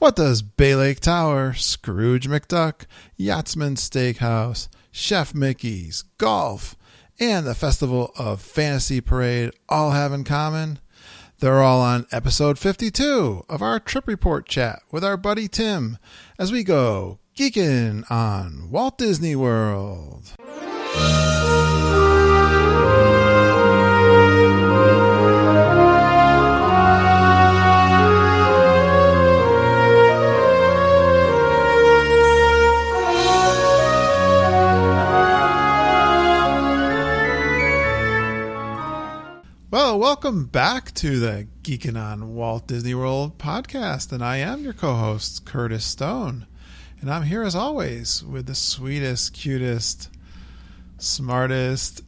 What does Bay Lake Tower, Scrooge McDuck, Yachtsman Steakhouse, Chef Mickey's, golf, and the Festival of Fantasy Parade all have in common? They're all on episode 52 of our trip report chat with our buddy Tim as we go Geekin on Walt Disney World. Well, welcome back to the Geekin on Walt Disney World podcast, and I am your co-host, Curtis Stone, and I'm here as always with the sweetest, cutest, smartest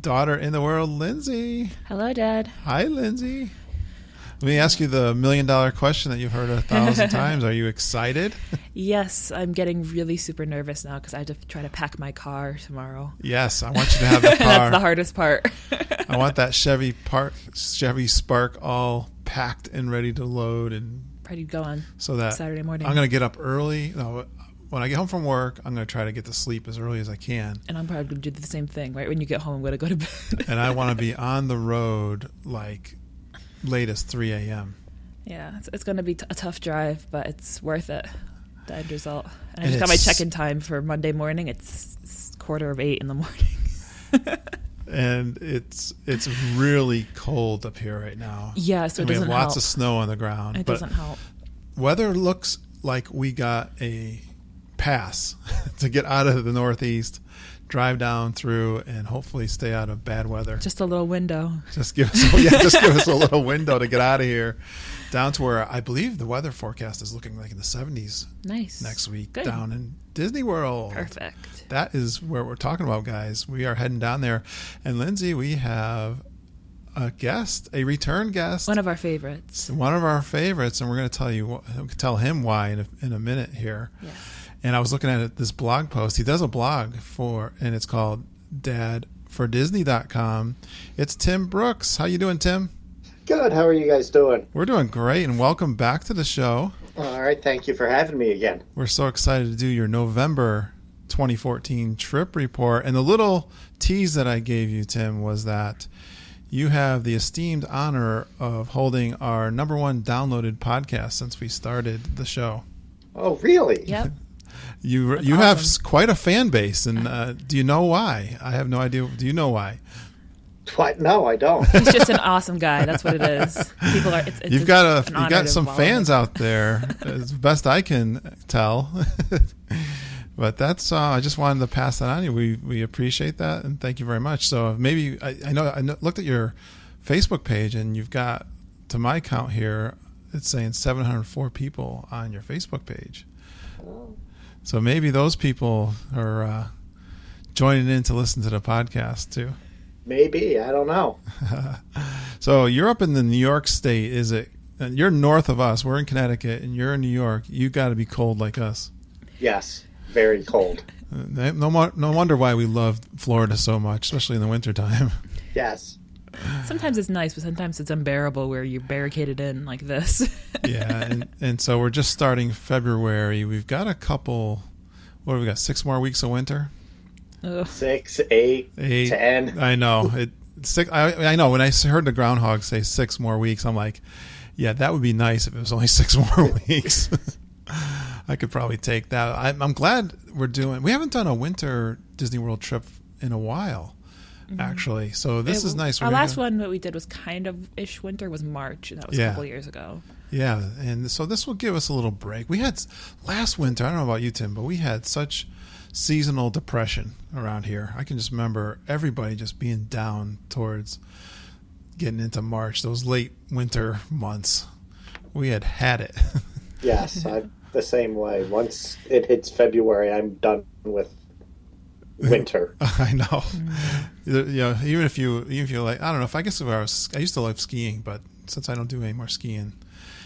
daughter in the world, Lindsay. Hello, Dad. Hi, Lindsay. Let me ask you the $1 million question that you've heard 1,000 times. Are you excited? Yes, I'm getting really super nervous now because I have to try to pack my car tomorrow. Yes, I want you to have the car. That's the hardest part. I want that Chevy Spark all packed and ready to load and ready to go on so that Saturday morning. I'm going to get up early. No, when I get home from work, I'm going to try to get to sleep as early as I can. And I'm probably going to do the same thing. Right when you get home, I'm going to go to bed. And I want to be on the road like latest 3 a.m. Yeah, it's going to be a tough drive, but it's worth it. The end result. And I just got my check-in time for Monday morning. It's 7:45 in the morning. And it's really cold up here right now. Yeah, so it doesn't help. We have lots of snow on the ground. It doesn't help. Weather looks like we got a pass to get out of the Northeast, drive down through, and hopefully stay out of bad weather. Just a little window. Just give us a little window to get out of here, down to where I believe the weather forecast is looking like in the 70s. Nice. Next week. Good. Down in Disney World. Perfect. That is where we're talking about, guys. We are heading down there. And Lindsay, we have a guest, a return guest. One of our favorites. And we're going to tell him why in a minute here. Yeah. And I was looking at this blog post. He does a blog and it's called dadfordisney.com. It's Tim Brooks. How you doing, Tim? Good. How are you guys doing? We're doing great, and welcome back to the show. All right. Thank you for having me again. We're so excited to do your November 2014 trip report. And the little tease that I gave you, Tim, was that you have the esteemed honor of holding our number one downloaded podcast since we started the show. Oh, really? Yep. You awesome. have quite a fan base, and do you know why? I have no idea. Do you know why? What? No, I don't. He's just an awesome guy. That's what it is. People are. You've got some fans out there, as best I can tell. But that's. I just wanted to pass that on you. We appreciate that, and thank you very much. So maybe I looked at your Facebook page, and you've got, to my count here, it's saying 704 people on your Facebook page. So maybe those people are joining in to listen to the podcast too. Maybe. I don't know. So you're up in the New York State. Is it? And you're north of us. We're in Connecticut, and you're in New York. You got to be cold like us. Yes, very cold. No wonder why we love Florida so much, especially in the wintertime. Yes. Sometimes it's nice, but sometimes it's unbearable where you're barricaded in like this. Yeah, and so we're just starting February. We've got a couple. What have we got? 6 more weeks of winter. Ugh. 6, 8, 10. I know. I know. When I heard the groundhog say 6 more weeks, I'm like, yeah, that would be nice if it was only 6 more weeks. I could probably take that. I'm glad we haven't done a winter Disney World trip in a while, actually. So this is nice. Our last one that we did was kind of ish winter was March, and that was a couple years ago. Yeah, and so this will give us a little break. We had last winter, I don't know about you, Tim, but we had such seasonal depression around here. I can just remember everybody just being down towards getting into March, those late winter months. We had it. Yes, I'm the same way. Once it hits February, I'm done with winter. I know. You know, even if you like, I don't know. I used to love skiing, but since I don't do any more skiing,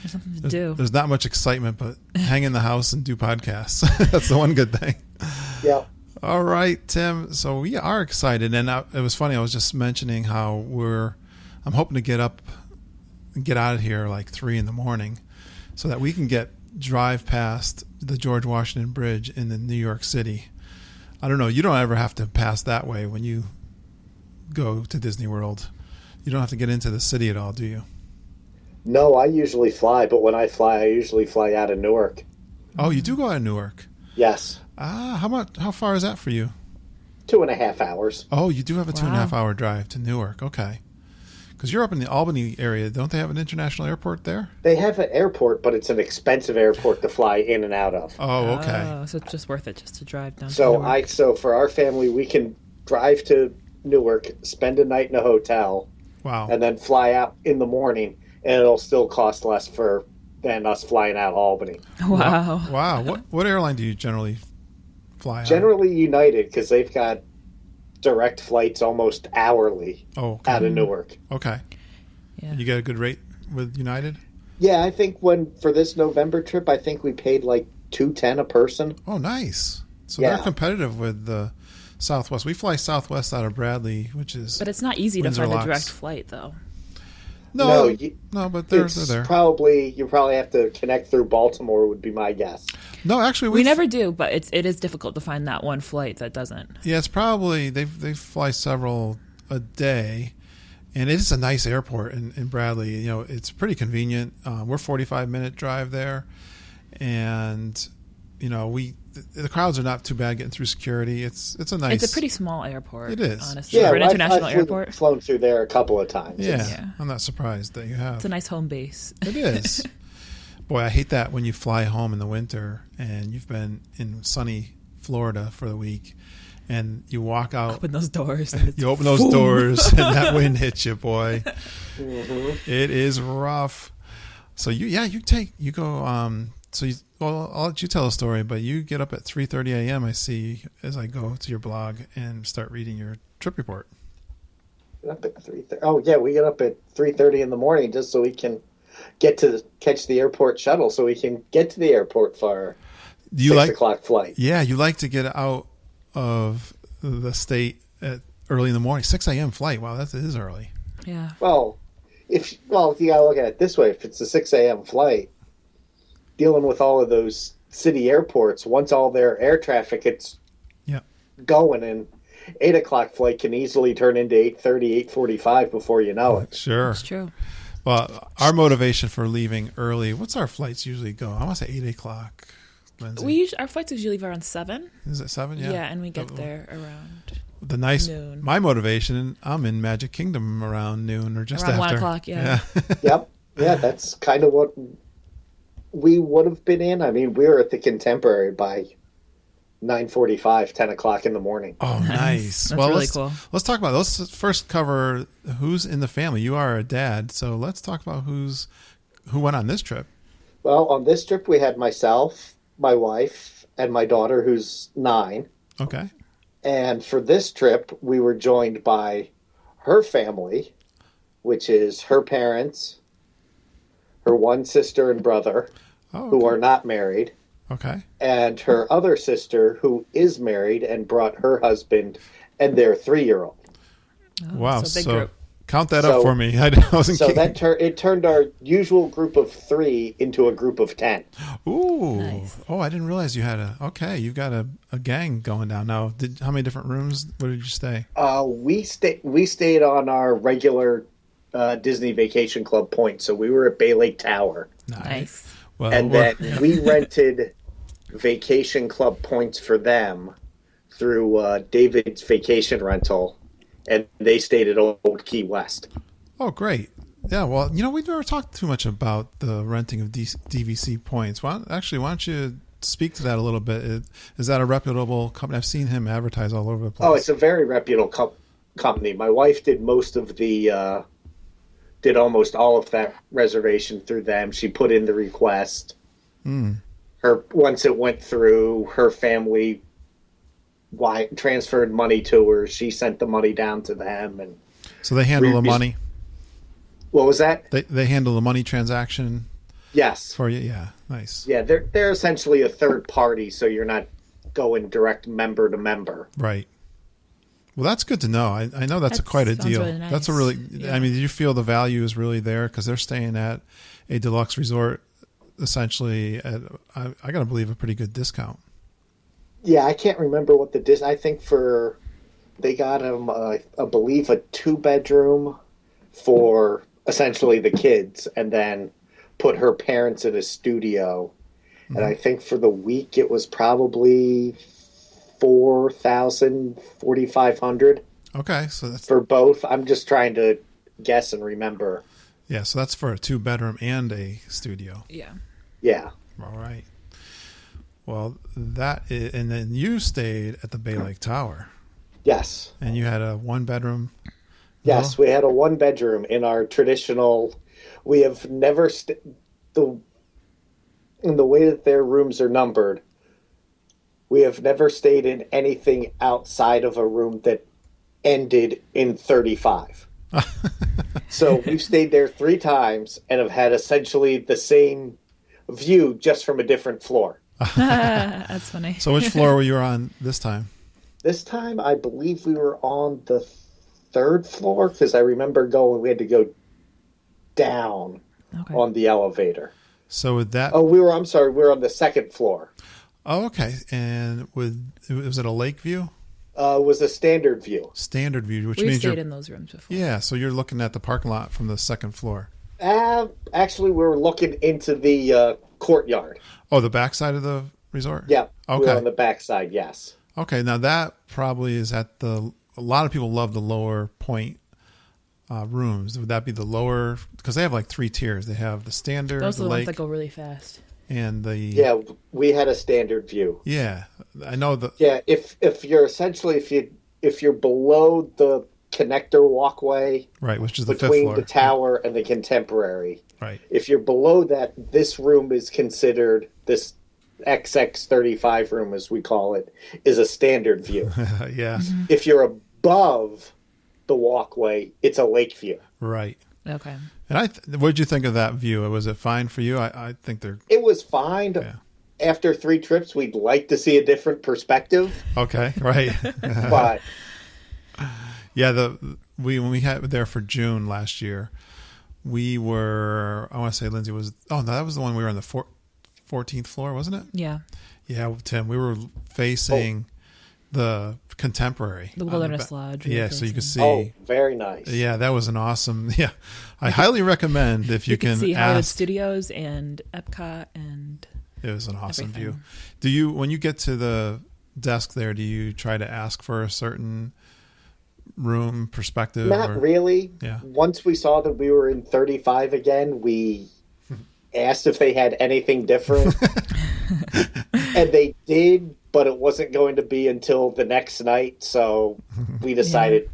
there's something to do. There's not much excitement, but hang in the house and do podcasts. That's the one good thing. Yeah. All right, Tim. So we are excited, and it was funny. I was just mentioning how I'm hoping to get out of here like 3 a.m, so that we can get drive past the George Washington Bridge in the New York City. I don't know. You don't ever have to pass that way when you go to Disney World. You don't have to get into the city at all, do you? No, I usually fly, but when I fly, I usually fly out of Newark. Oh, you do go out of Newark? Yes. How far is that for you? 2.5 hours. Oh, you do have a 2.5 hour drive to Newark. Okay. Because you're up in the Albany area. Don't they have an international airport there? They have an airport, but it's an expensive airport to fly in and out of. Oh, okay. Oh, so it's just worth it just to drive down to So Newark. so for our family, we can drive to Newark, spend a night in a hotel, Wow. and then fly out in the morning, and it'll still cost less than us flying out of Albany. Wow. Wow. What airline do you generally fly on? Generally United, because they've got direct flights almost hourly out out of Newark. Okay. Yeah. You get a good rate with United? Yeah, I think for this November trip, I think we paid like $210 a person. Oh, nice. So Yeah. they're competitive with the Southwest. We fly Southwest out of Bradley, which is But it's not easy to Windsor find a Locks. direct flight, though. no, but they're It's there. you probably have to connect through Baltimore would be my guess. No, actually, We never do, but it is difficult to find that one flight that doesn't. Yeah, it's probably they fly several a day, and it is a nice airport in Bradley. You know, it's pretty convenient. We're 45-minute drive there, and you know the crowds are not too bad getting through security. It's a nice. It's a pretty small airport. It is. honestly, Yeah, for an international I've airport. flown through there a couple of times. Yeah, Yeah. I'm not surprised that you have. It's a nice home base. It is. Boy, I hate that when you fly home in the winter and you've been in sunny Florida for the week, and you walk out. Open those doors. And it's You open those boom. doors and that wind hits you, boy. Mm-hmm. It is rough. So I'll let you tell a story, but you get up at 3:30 a.m. I see as I go to your blog and start reading your trip report. Get up at 3:30. Oh yeah, we get up at 3:30 in the morning just so we can catch the airport shuttle, so we can get to the airport for Do you 6 o'clock flight. Yeah, you like to get out of the state at early in the morning. 6 a.m. flight. Wow, that is early. Yeah. Well, if you gotta look at it this way, if it's a 6 a.m. flight, dealing with all of those city airports, once all their air traffic gets going, and 8 o'clock flight can easily turn into 8:30, 8:45 before you know it. Sure. It's true. Well, our motivation for leaving early, what's our flights usually go? I want to say 8 o'clock. Lindsay. Our flights usually leave around 7. Is it 7? Yeah. And we get there around noon. My motivation, I'm in Magic Kingdom around noon or just Around 1 after. o'clock, yeah. Yep. Yeah, that's kind of what we would have been in. I mean, we were at the Contemporary by 9:45, 10 o'clock in the morning. Oh, nice. That's Well, really cool. Let's talk about those. Let's first cover who's in the family. You are a dad, so let's talk about who went on this trip. Well, on this trip, we had myself, my wife, and my daughter, who's 9. Okay. And for this trip, we were joined by her family, which is her parents, her one sister and brother, who are not married, Okay. and her other sister, who is married and brought her husband and their 3-year-old. Oh, Wow. it's a big So group. count that up for me. I wasn't So kidding. it turned our usual group of 3 into a group of 10. Ooh. Nice. Oh, I didn't realize you had you've got a gang going down now. How many different rooms? Where did you stay? We stayed on our regular Disney Vacation Club point, so we were at Bay Lake Tower. Nice. Well, And then we rented Vacation Club points for them through David's Vacation Rental, and they stayed at Old Key West. Oh, great. Yeah, well, we've never talked too much about the renting of DVC points. Why don't you speak to that a little bit? Is that a reputable company? I've seen him advertise all over the place. Oh, it's a very reputable company. My wife did almost all of that reservation through them. She put in the request. Once it went through, her family transferred money to her. She sent the money down to them, and so they handle the money. What was that? They handle the money transaction. Yes. For you, yeah, nice. Yeah, they're essentially a third party, so you're not going direct member to member. Right. Well, that's good to know. I know that's quite a sounds deal. really nice. That's a really. Yeah. I mean, do you feel the value is really there because they're staying at a deluxe resort essentially at, I got to believe, a pretty good discount. Yeah, I can't remember what I think they got him, I believe, a 2-bedroom for essentially the kids, and then put her parents in a studio. Mm-hmm. And I think for the week it was probably $4,500. Okay, so that's for both. I'm just trying to guess and remember. Yeah, so that's for a 2-bedroom and a studio. Yeah. Yeah. All right. Well, and then you stayed at the Bay Lake Tower. Yes. And you had a 1-bedroom. Yes, we had a 1-bedroom in our traditional. We have never in the way that their rooms are numbered. We have never stayed in anything outside of a room that ended in 35. So we've stayed there 3 times and have had essentially the same view, just from a different floor. That's funny. So which floor were you on this time? This time, I believe we were on the 3rd floor, because I remember we had to go down on the elevator. So with that... Oh, we were on the 2nd floor. Oh, okay. And was it a lake view? It was a standard view. Standard view, which We've means stayed in those rooms before. Yeah, so you're looking at the parking lot from the 2nd floor. Actually, we were looking into the courtyard. Oh, the backside of the resort? Yeah. Okay. We were on the backside, yes. Okay, now that probably is at a lot of people love the lower point rooms. Would that be the lower? Because they have like 3 tiers. They have the standard, those are the lake, ones that go really fast. And the... Yeah, we had a standard view. Yeah, I know the... Yeah, if you're essentially, if you're below the connector walkway... Right, which is the 5th floor. Between the tower and the contemporary. Right. If you're below that, this room is considered, this XX35 room, as we call it, is a standard view. Yeah. Mm-hmm. If you're above the walkway, it's a lake view. Right. Okay. And what did you think of that view? Was it fine for you? I think they're... It was fine. Yeah. After 3 trips, we'd like to see a different perspective. Okay, right. But... Yeah, when we had there for June last year, we were... I want to say Lindsay was... Oh, no, that was the one we were on the 14th floor, wasn't it? Yeah. Yeah, Tim, we were facing the contemporary. The Wilderness Lodge. Yeah, so you could see... Oh, very nice. Yeah, that was an awesome... Yeah, I highly recommend if you can see ask... Hollywood Studios and Epcot and... It was an awesome everything. view. When you get to the desk there, do you try to ask for a certain room perspective? Not really. Yeah. Once we saw that we were in 35 again, we asked if they had anything different. And they did, but it wasn't going to be until the next night. So we decided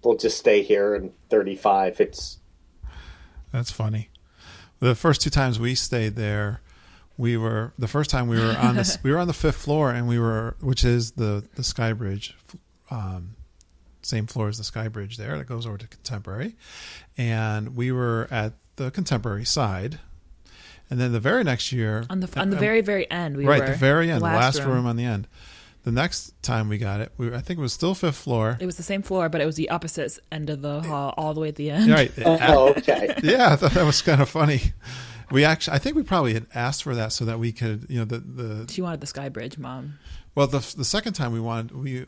we'll just stay here in 35. That's funny. The first 2 times we stayed there, the first time we were on this, we were on the 5th floor, and which is the Sky Bridge, same floor as the Sky Bridge there that goes over to Contemporary, and we were at the Contemporary side, and then the very next year on the very, very end, the very end, the last room on the end. The next time we got it, I think it was still 5th floor. It was the same floor, but it was the opposite end of the hall, all the way at the end. Right. Oh, okay. Yeah, I thought that was kind of funny. I think we probably had asked for that so that we could, She wanted the Sky Bridge, Mom. Well, the second time we wanted to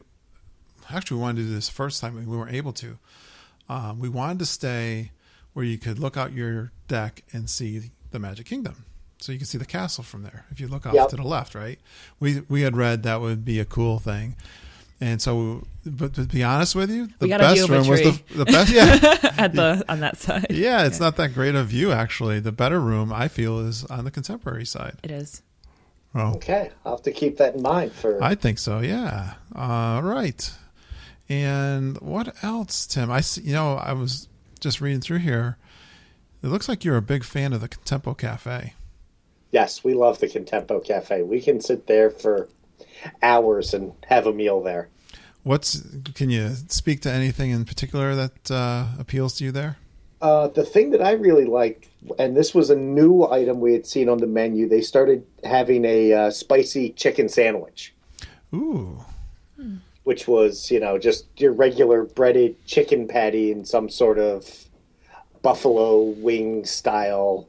do this first time we weren't able to. We wanted to stay where you could look out your deck and see the Magic Kingdom. So you can see the castle from there if you look off to the left, right? We had read that would be a cool thing. And so, but to be honest with you, the best room was the best. Yeah, on that side. Yeah, it's not that great a view actually. The better room I feel is on the Contemporary side. It is. Oh, okay. I'll have to keep that in mind I think so. Yeah. All right. And what else, Tim? I was just reading through here. It looks like you're a big fan of the Contempo Cafe. Yes, we love the Contempo Cafe. We can sit there for hours and have a meal there. Can you speak to anything in particular that appeals to you there? The thing that I really liked, and this was a new item we had seen on the menu, they started having a spicy chicken sandwich. Ooh. Which was, just your regular breaded chicken patty in some sort of buffalo wing style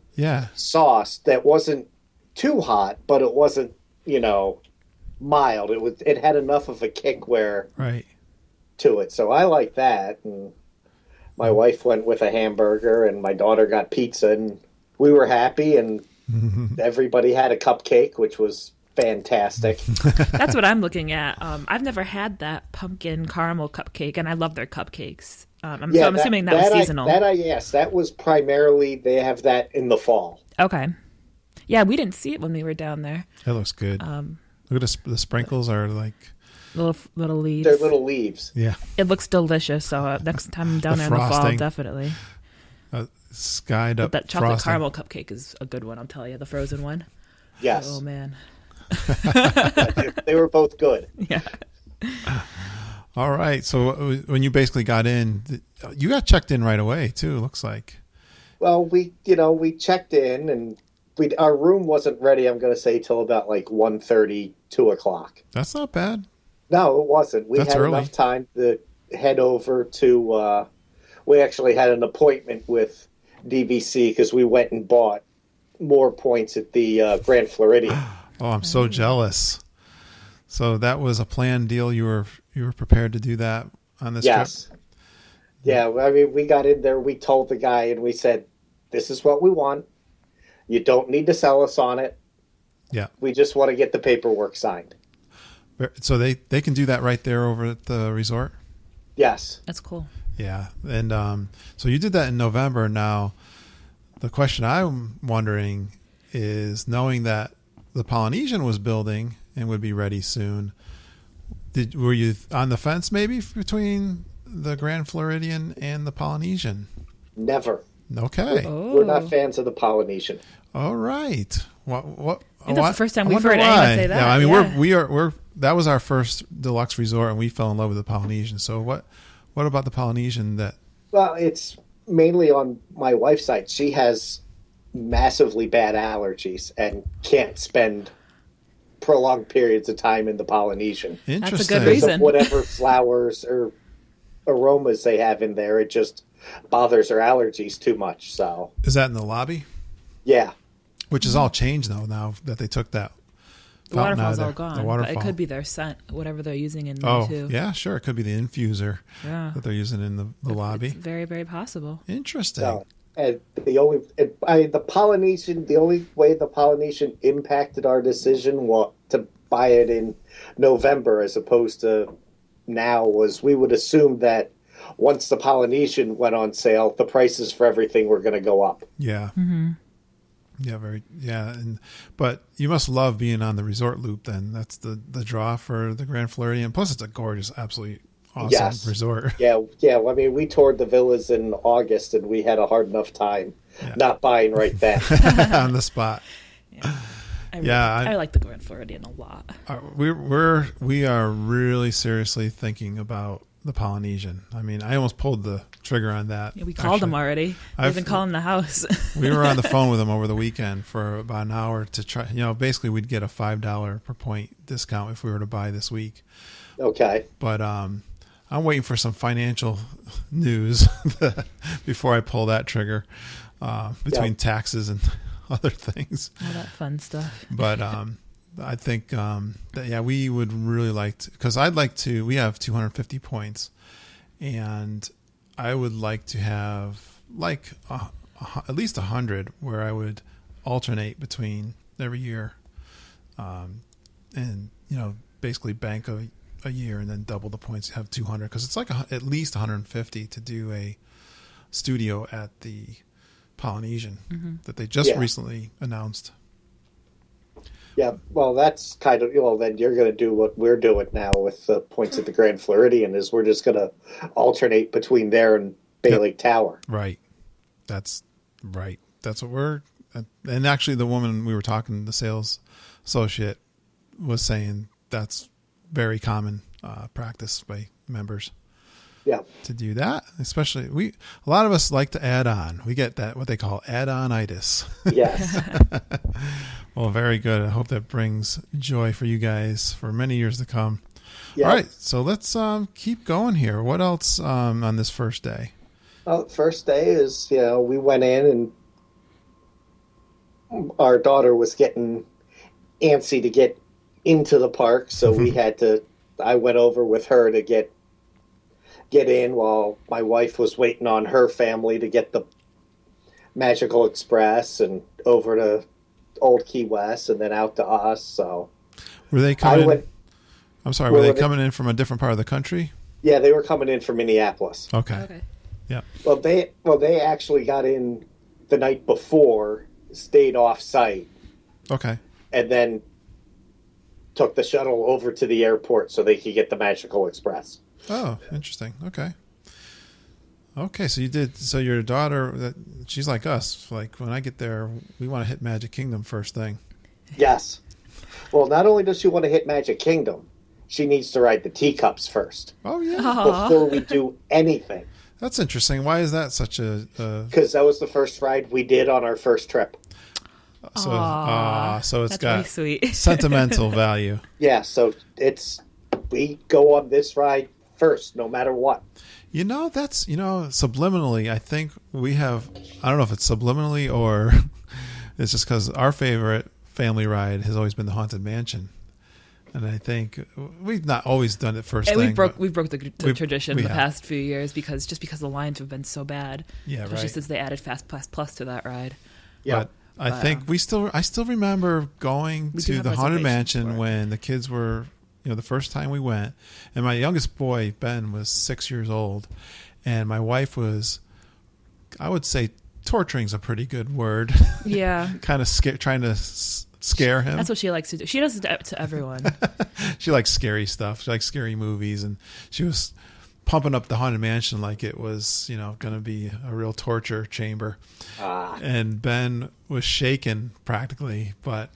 sauce that wasn't too hot, but it wasn't, mild. It had enough of a kick where to it. So I like that. And my wife went with a hamburger, and my daughter got pizza, and we were happy. And everybody had a cupcake, which was fantastic. That's what I'm looking at. I've never had that pumpkin caramel cupcake, and I love their cupcakes. So I'm assuming that was seasonal. Yes, that was primarily, they have that in the fall. Okay. Yeah, we didn't see it when we were down there. That looks good. Look at the sprinkles are like little leaves. They're little leaves. Yeah. It looks delicious. So next time I'm down there in the fall, definitely. Skied up. But that chocolate caramel cupcake is a good one. I'll tell you, the frozen one. Yes. Oh man. They were both good. Yeah. All right. So when you basically got in, you got checked in right away too. Looks like. Well, we checked in, and our room wasn't ready. I'm going to say till about like 1:30, 2 o'clock. That's not bad. No, it wasn't. We had enough time to head over to. We actually had an appointment with DVC because we went and bought more points at the Grand Floridian. Oh, I'm so jealous. So that was a planned deal. You were prepared to do that on this trip? Yeah, I mean, we got in there, we told the guy, and we said, this is what we want. You don't need to sell us on it. Yeah. We just want to get the paperwork signed. So they can do that right there over at the resort? Yes. That's cool. Yeah. And so you did that in November. Now, the question I'm wondering is, knowing that the Polynesian was building and would be ready soon, were you on the fence maybe between the Grand Floridian and the Polynesian? Never. Okay. We're not fans of the Polynesian. All right. What? That's the first time we've heard anyone say that. Yeah, I mean, we're that was our first deluxe resort, and we fell in love with the Polynesian. So what about the Polynesian that? Well, it's mainly on my wife's side. She has massively bad allergies and can't spend prolonged periods of time in the Polynesian. Interesting. That's a good reason. Whatever flowers or aromas they have in there, it just bothers her allergies too much. So is that in the lobby? Yeah. Which is all changed though now that they took that. The waterfall's all gone. The waterfall. But it could be their scent, whatever they're using in there too. Oh, yeah, sure. It could be the infuser that they're using in the lobby. It's very, very possible. Interesting. So, and the only way the Polynesian impacted our decision to buy it in November as opposed to now was we would assume that once the Polynesian went on sale, the prices for everything were going to go up. Yeah. Mm-hmm. Yeah, but you must love being on the resort loop then. That's the draw for the Grand Floridian. Plus it's a gorgeous, absolutely awesome resort. Yeah. I mean, we toured the villas in August and we had a hard enough time not buying right then. On the spot. Yeah. I like the Grand Floridian a lot. We are really seriously thinking about the Polynesian. I mean, I almost pulled the trigger on that. Yeah, we called them already. We've been calling the house. We were on the phone with them over the weekend for about an hour to try. Basically, we'd get a $5 per point discount if we were to buy this week. Okay. But I'm waiting for some financial news before I pull that trigger between taxes and other things. All that fun stuff. But I think that we would really like to, because we have 250 points, and I would like to have like at least 100 where I would alternate between every year, and basically bank a year and then double the points. Have 200 because it's like at least 150 to do a studio at the Polynesian that they just recently announced. Yeah, well, that's kind of, then you're going to do what we're doing now with the points at the Grand Floridian, is we're just going to alternate between there and Bay Lake Tower. Right. That's right. That's what we're, and actually the woman we were talking, the sales associate, was saying that's very common practice by members. Yeah. To do that, especially a lot of us like to add on. We get that, what they call add-on-itis. Yes. Well, very good. I hope that brings joy for you guys for many years to come. Yeah. All right, so let's keep going here. What else on this first day? Well, the first day is, we went in and our daughter was getting antsy to get into the park, so I went over with her to get in while my wife was waiting on her family to get the Magical Express and over to Old Key West and then out to us. So were they coming in? I'm sorry, were they coming in from a different part of the country? Yeah, they were coming in from Minneapolis. Okay. Yeah. Well, they actually got in the night before, stayed off site. Okay. And then took the shuttle over to the airport so they could get the Magical Express. Oh, interesting. Okay. Okay, so you did. So your daughter, she's like us. Like when I get there, we want to hit Magic Kingdom first thing. Yes. Well, not only does she want to hit Magic Kingdom, she needs to ride the teacups first. Oh yeah. Before we do anything. That's interesting. Why is that such a? Because that was the first ride we did on our first trip. So it's got really sweet. sentimental value. Yeah. So we go on this ride first, no matter what. That's subliminally. I think we have. I don't know if it's subliminally or it's just because our favorite family ride has always been the Haunted Mansion. And I think we've not always done it first thing. We broke the tradition in the past few years because the lines have been so bad. Yeah, especially right. since they added Fast Pass Plus to that ride. Yeah, but I think I still remember going to the Haunted Mansion when the kids were, the first time we went, and my youngest boy Ben was 6 years old, and my wife was, I would say, torturing's a pretty good word. Yeah, kind of trying to scare him. That's what she likes to do. She does it to everyone. She likes scary stuff. She likes scary movies, and she was pumping up the Haunted Mansion like it was, going to be a real torture chamber. And Ben was shaken practically, but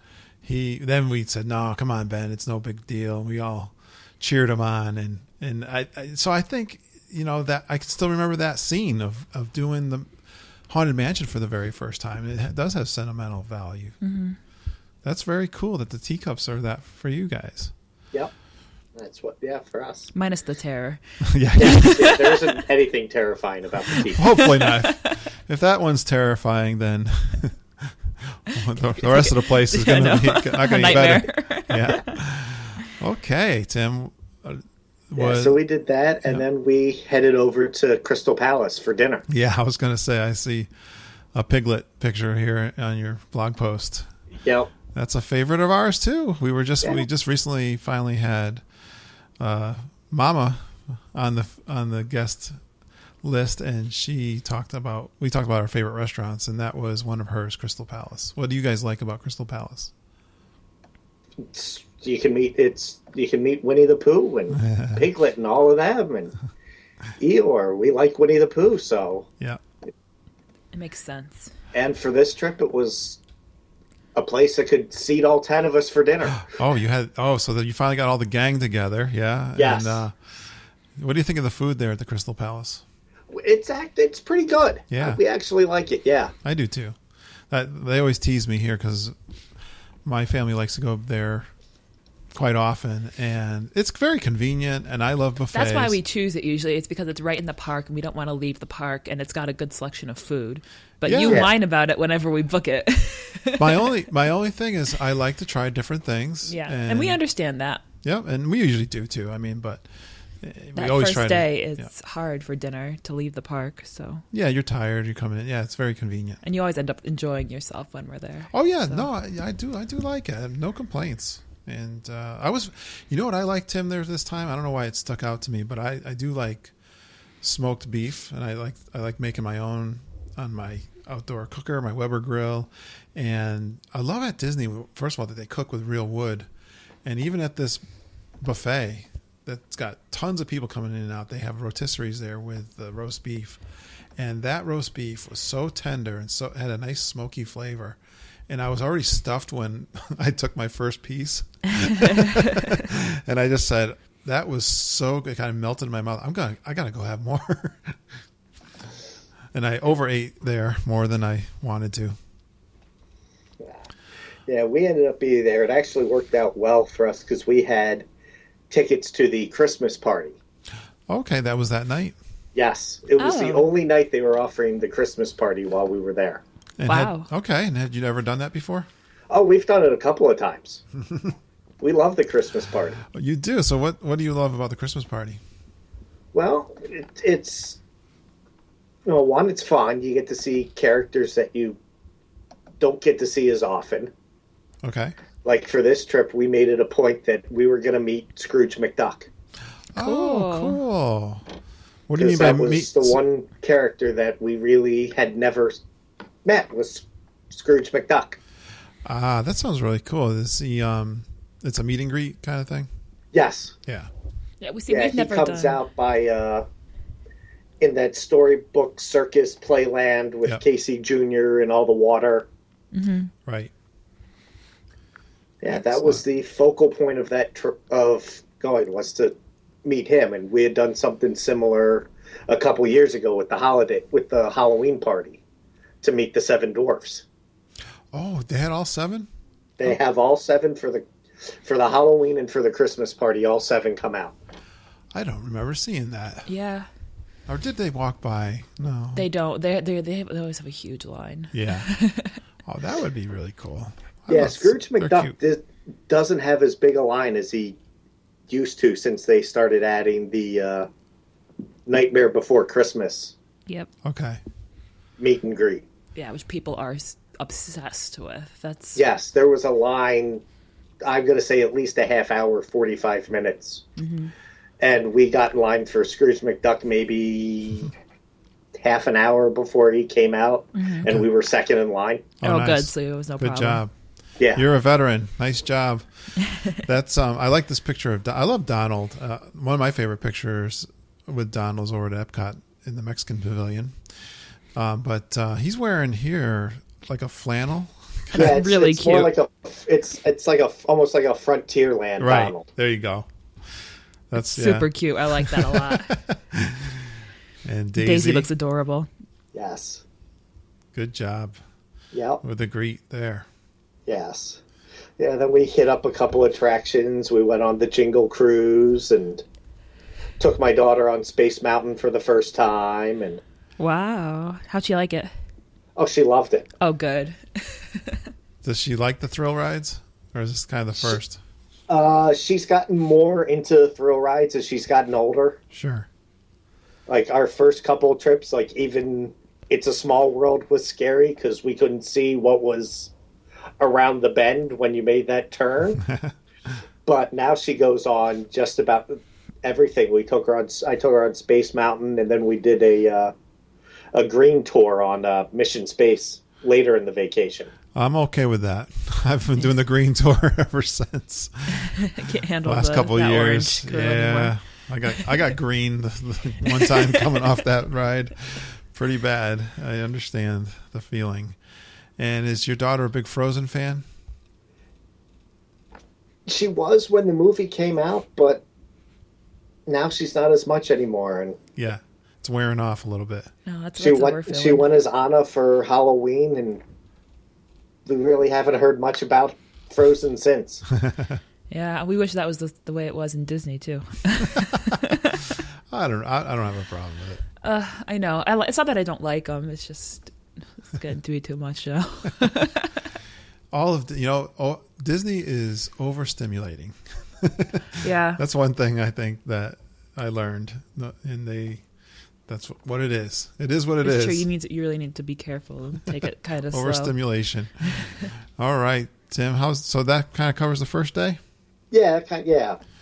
then we said, "No, come on, Ben, it's no big deal." We all cheered him on, and I think that I can still remember that scene of doing the Haunted Mansion for the very first time. It does have sentimental value. Mm-hmm. That's very cool that the teacups are that for you guys. Yep. That's for us. Minus the terror. Yeah, there isn't anything terrifying about the teacups. Hopefully not. If that one's terrifying, then the rest of the place is going to be not going to get better. Yeah. Okay, Tim. So we did that, and then we headed over to Crystal Palace for dinner. Yeah, I was going to say, I see a piglet picture here on your blog post. Yep. That's a favorite of ours too. We just recently finally had Mama on the guest list, and we talked about our favorite restaurants, and that was one of hers, Crystal Palace. What do you guys like about Crystal Palace? You can meet Winnie the Pooh and Piglet and all of them, and Eeyore. We like Winnie the Pooh, so yeah, it makes sense. And for this trip, it was a place that could seat all 10 of us for dinner. So that you finally got all the gang together, yeah. Yes. And what do you think of the food there at the Crystal Palace? It's pretty good. Yeah, we actually like it. Yeah, I do too. They always tease me here because my family likes to go there quite often, and it's very convenient, and I love buffets. That's why we choose it usually. It's because it's right in the park, and we don't want to leave the park, and it's got a good selection of food. But you whine about it whenever we book it. my only thing is I like to try different things. Yeah, and we understand that. Yeah, and we usually do too. I mean, but we always try. That first day is hard for dinner to leave the park. So yeah, you're tired. You're coming in. Yeah, it's very convenient, and you always end up enjoying yourself when we're there. Oh yeah, so. No, I do like it. I have no complaints. And I was, what I liked, Tim, there this time? I don't know why it stuck out to me, but I do like smoked beef, and I like making my own on my outdoor cooker, my Weber grill. And I love at Disney, first of all, that they cook with real wood. And even at this buffet that's got tons of people coming in and out, they have rotisseries there with the roast beef. And that roast beef was so tender and so had a nice smoky flavor. And I was already stuffed when I took my first piece. And I just said, that was so good. It kind of melted in my mouth. I got to go have more. And I overate there more than I wanted to. Yeah, we ended up being there. It actually worked out well for us because we had tickets to the Christmas party. Okay, that was that night? Yes. It was the only night they were offering the Christmas party while we were there. Wow. Okay. And had you ever done that before? Oh, we've done it a couple of times. We love the Christmas party. You do. So what do you love about the Christmas party? Well, it's one, it's fun. You get to see characters that you don't get to see as often. Okay. Like for this trip, we made it a point that we were going to meet Scrooge McDuck. Oh, cool. What do you mean by that was the one character that we really had never met was Scrooge McDuck. Ah, that sounds really cool. It's a meet and greet kind of thing? Yes. Yeah. Yeah, we've never done. He comes out by in that storybook circus playland with Casey Jr. and all the water. Mm-hmm. Right. Yeah, that was the focal point of that trip of going, was to meet him, and we had done something similar a couple years ago with the Halloween party to meet the 7 dwarfs. Oh, they had all 7? They have all 7 for the Halloween and for the Christmas party. All 7 come out. I don't remember seeing that. Yeah. Or did they walk by? No, they don't. They always have a huge line. Yeah. Oh, that would be really cool. Scrooge McDuck doesn't have as big a line as he used to since they started adding the Nightmare Before Christmas. Yep. Okay. Meet and greet. Yeah, which people are obsessed with. Yes, there was a line. I'm going to say at least a half hour, 45 minutes. Mm-hmm. And we got in line for Scrooge McDuck maybe half an hour before he came out, and we were second in line. Oh, nice. Good. So it was no problem. Good job. Yeah. You're a veteran. Nice job. That's I like this picture of I love Donald. One of my favorite pictures with Donald's over at Epcot in the Mexican Pavilion. But he's wearing here like a flannel. Yeah, it's really it's cute. More like it's like almost like a Frontierland right. Donald. There you go. That's super cute. I like that a lot. And Daisy looks adorable. Yes. Good job. Yep. With the greet there. Yes. Yeah, then we hit up a couple attractions. We went on the Jingle Cruise and took my daughter on Space Mountain for the first time. And wow. How'd she like it? Oh, she loved it. Oh, good. Does she like the thrill rides? Or is this kind of the first? She's gotten more into thrill rides as she's gotten older. Sure. Like our first couple of trips, like even It's a Small World was scary because we couldn't see what was around the bend when you made that turn. But now she goes on just about everything. I took her on Space Mountain, and then we did a green tour on Mission Space later in the vacation. I'm okay with that. I've been doing the green tour ever since. I can't handle last couple of years. Yeah, I got green the one time coming off that ride. Pretty bad. I understand the feeling. And is your daughter a big Frozen fan? She was when the movie came out, but now she's not as much anymore. And yeah, it's wearing off a little bit. No, that's she went as Anna for Halloween, and we really haven't heard much about Frozen since. Yeah, we wish that was the way it was in Disney too. I don't have a problem with it. I know. It's not that I don't like them. It's just it's getting to be too much now. All of Disney is overstimulating. Yeah, that's one thing I think that I learned, and that's what it is. It is what it is. True. You really need to be careful and take it kind of slow. Overstimulation. All right, Tim. So that kind of covers the first day. Yeah,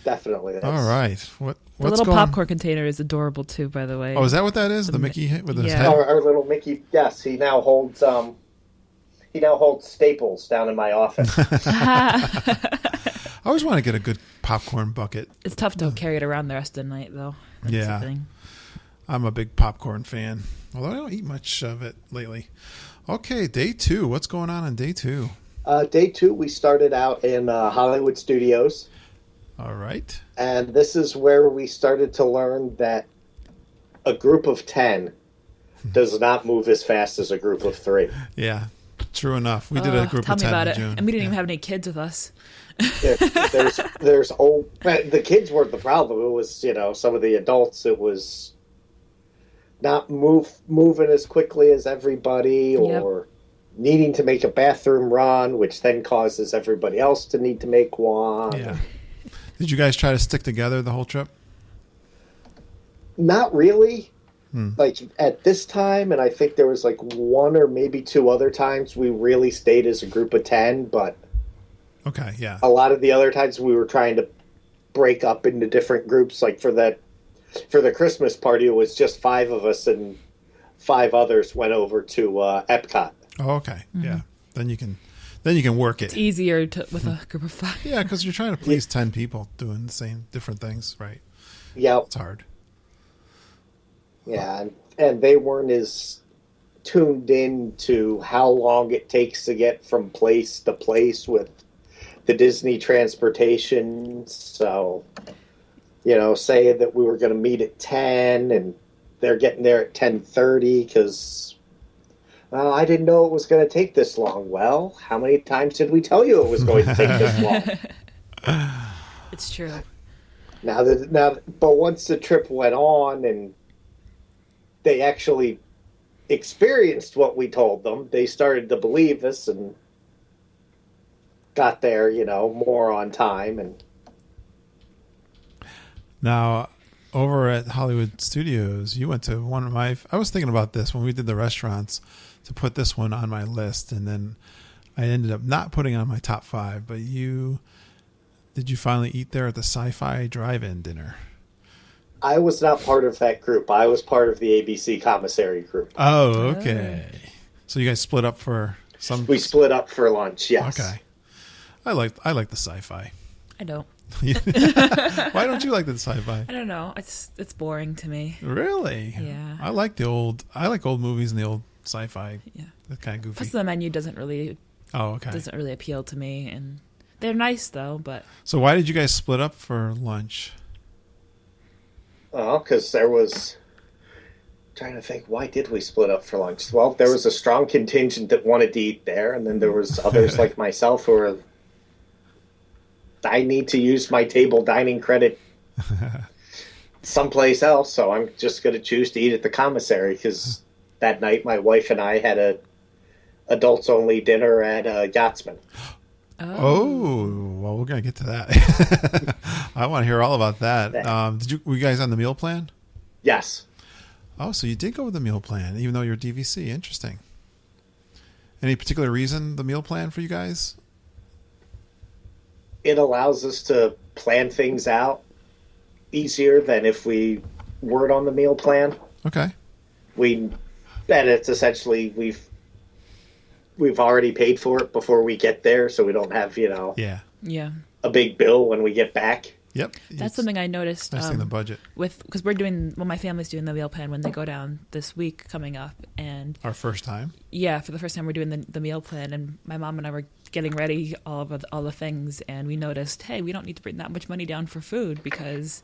definitely. All right. What's the little popcorn container is adorable too, by the way. Oh, is that what that is? The Mickey with his head? Our little Mickey, yes. He now holds staples down in my office. I always want to get a good popcorn bucket. It's tough to carry it around the rest of the night, though. That's the thing. I'm a big popcorn fan, although I don't eat much of it lately. Okay, day 2. What's going on day 2? Day 2, we started out in Hollywood Studios. All right. And this is where we started to learn that a group of 10 does not move as fast as a group of 3. Yeah, true enough. We did a group of 10 about in it. June. And we didn't even have any kids with us. There's old. The kids weren't the problem. It was some of the adults. It was not moving as quickly as everybody, or needing to make a bathroom run, which then causes everybody else to need to make one. Yeah. Did you guys try to stick together the whole trip? Not really. Like at this time, and I think there was like one or maybe two other times we really stayed as a group of 10, but okay, yeah. A lot of the other times we were trying to break up into different groups. Like for the Christmas party, it was just 5 of us, and 5 others went over to Epcot. Oh, okay, yeah. Then you can work it. It's easier with a group of 5. Yeah, because you're trying to please 10 people doing the same different things, right? Yeah, it's hard. Yeah, and they weren't as tuned in to how long it takes to get from place to place with the Disney transportation. So, saying that we were going to meet at 10 and they're getting there at 10:30 because, I didn't know it was going to take this long. Well, how many times did we tell you it was going to take this long? It's true. But once the trip went on and they actually experienced what we told them, they started to believe us and got there, more on time. And now, over at Hollywood Studios, you went to one of I was thinking about this when we did the restaurants to put this one on my list, and then I ended up not putting it on my top 5. But did you finally eat there at the Sci-Fi Drive-In dinner? I was not part of that group. I was part of the ABC commissary group. Oh, okay. So you guys split up for some? We split up for lunch, yes. Okay. I like the Sci-Fi. I don't. Why don't you like the Sci-Fi? I don't know. It's boring to me. Really? Yeah. I like old movies and the old Sci-Fi. Yeah. That's kind of goofy. Plus the menu doesn't really appeal to me, and they're nice though, but. So why did you guys split up for lunch? Oh, because there was... Trying to think, why did we split up for lunch? Well, there was a strong contingent that wanted to eat there, and then there was others like myself who were... I need to use my table dining credit someplace else, so I'm just going to choose to eat at the commissary, because that night my wife and I had a adults-only dinner at Yachtsman. Oh, well, we're going to get to that. I want to hear all about that. Were you guys on the meal plan? Yes. Oh, so you did go with the meal plan, even though you're DVC. Interesting. Any particular reason the meal plan for you guys? It allows us to plan things out easier than if we weren't on the meal plan. Okay. And it's essentially we've already paid for it before we get there, so we don't have, Yeah. a big bill when we get back. Yep. That's something I noticed. Nice thing, the budget. Because my family's doing the meal plan when they go down this week coming up. And our first time? Yeah, for the first time we're doing the meal plan, and my mom and I were getting ready all the things, and we noticed, hey, we don't need to bring that much money down for food because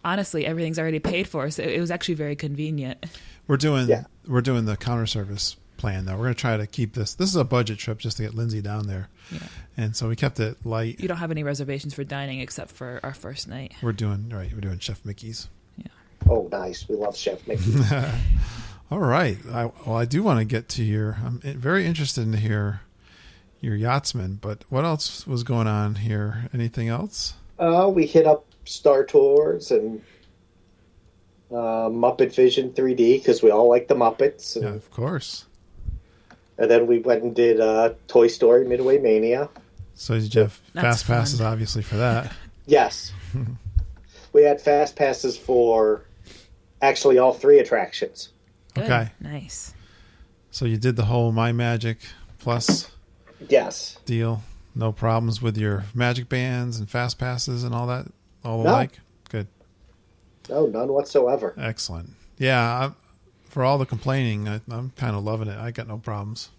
honestly, everything's already paid for. So it was actually very convenient. We're doing the counter service plan though. We're going to try to keep this is a budget trip just to get Lindsay down there. Yeah. And so we kept it light. You don't have any reservations for dining except for our first night. We're doing Chef Mickey's. Yeah. Oh, nice. We love Chef Mickey's. All right. I do want to get to I'm very interested in hear your Yachtsman, but what else was going on here? Anything else? We hit up Star Tours and Muppet Vision 3D because we all like the Muppets. And, yeah, of course. And then we went and did Toy Story Midway Mania. So did you have fast passes, obviously, for that? Yes. We had fast passes for actually all 3 attractions. Good. Okay. Nice. So you did the whole My Magic Plus deal. No problems with your Magic Bands and fast passes and all that? All the like? Good. No, none whatsoever. Excellent. Yeah, for all the complaining, I'm kind of loving it. I got no problems.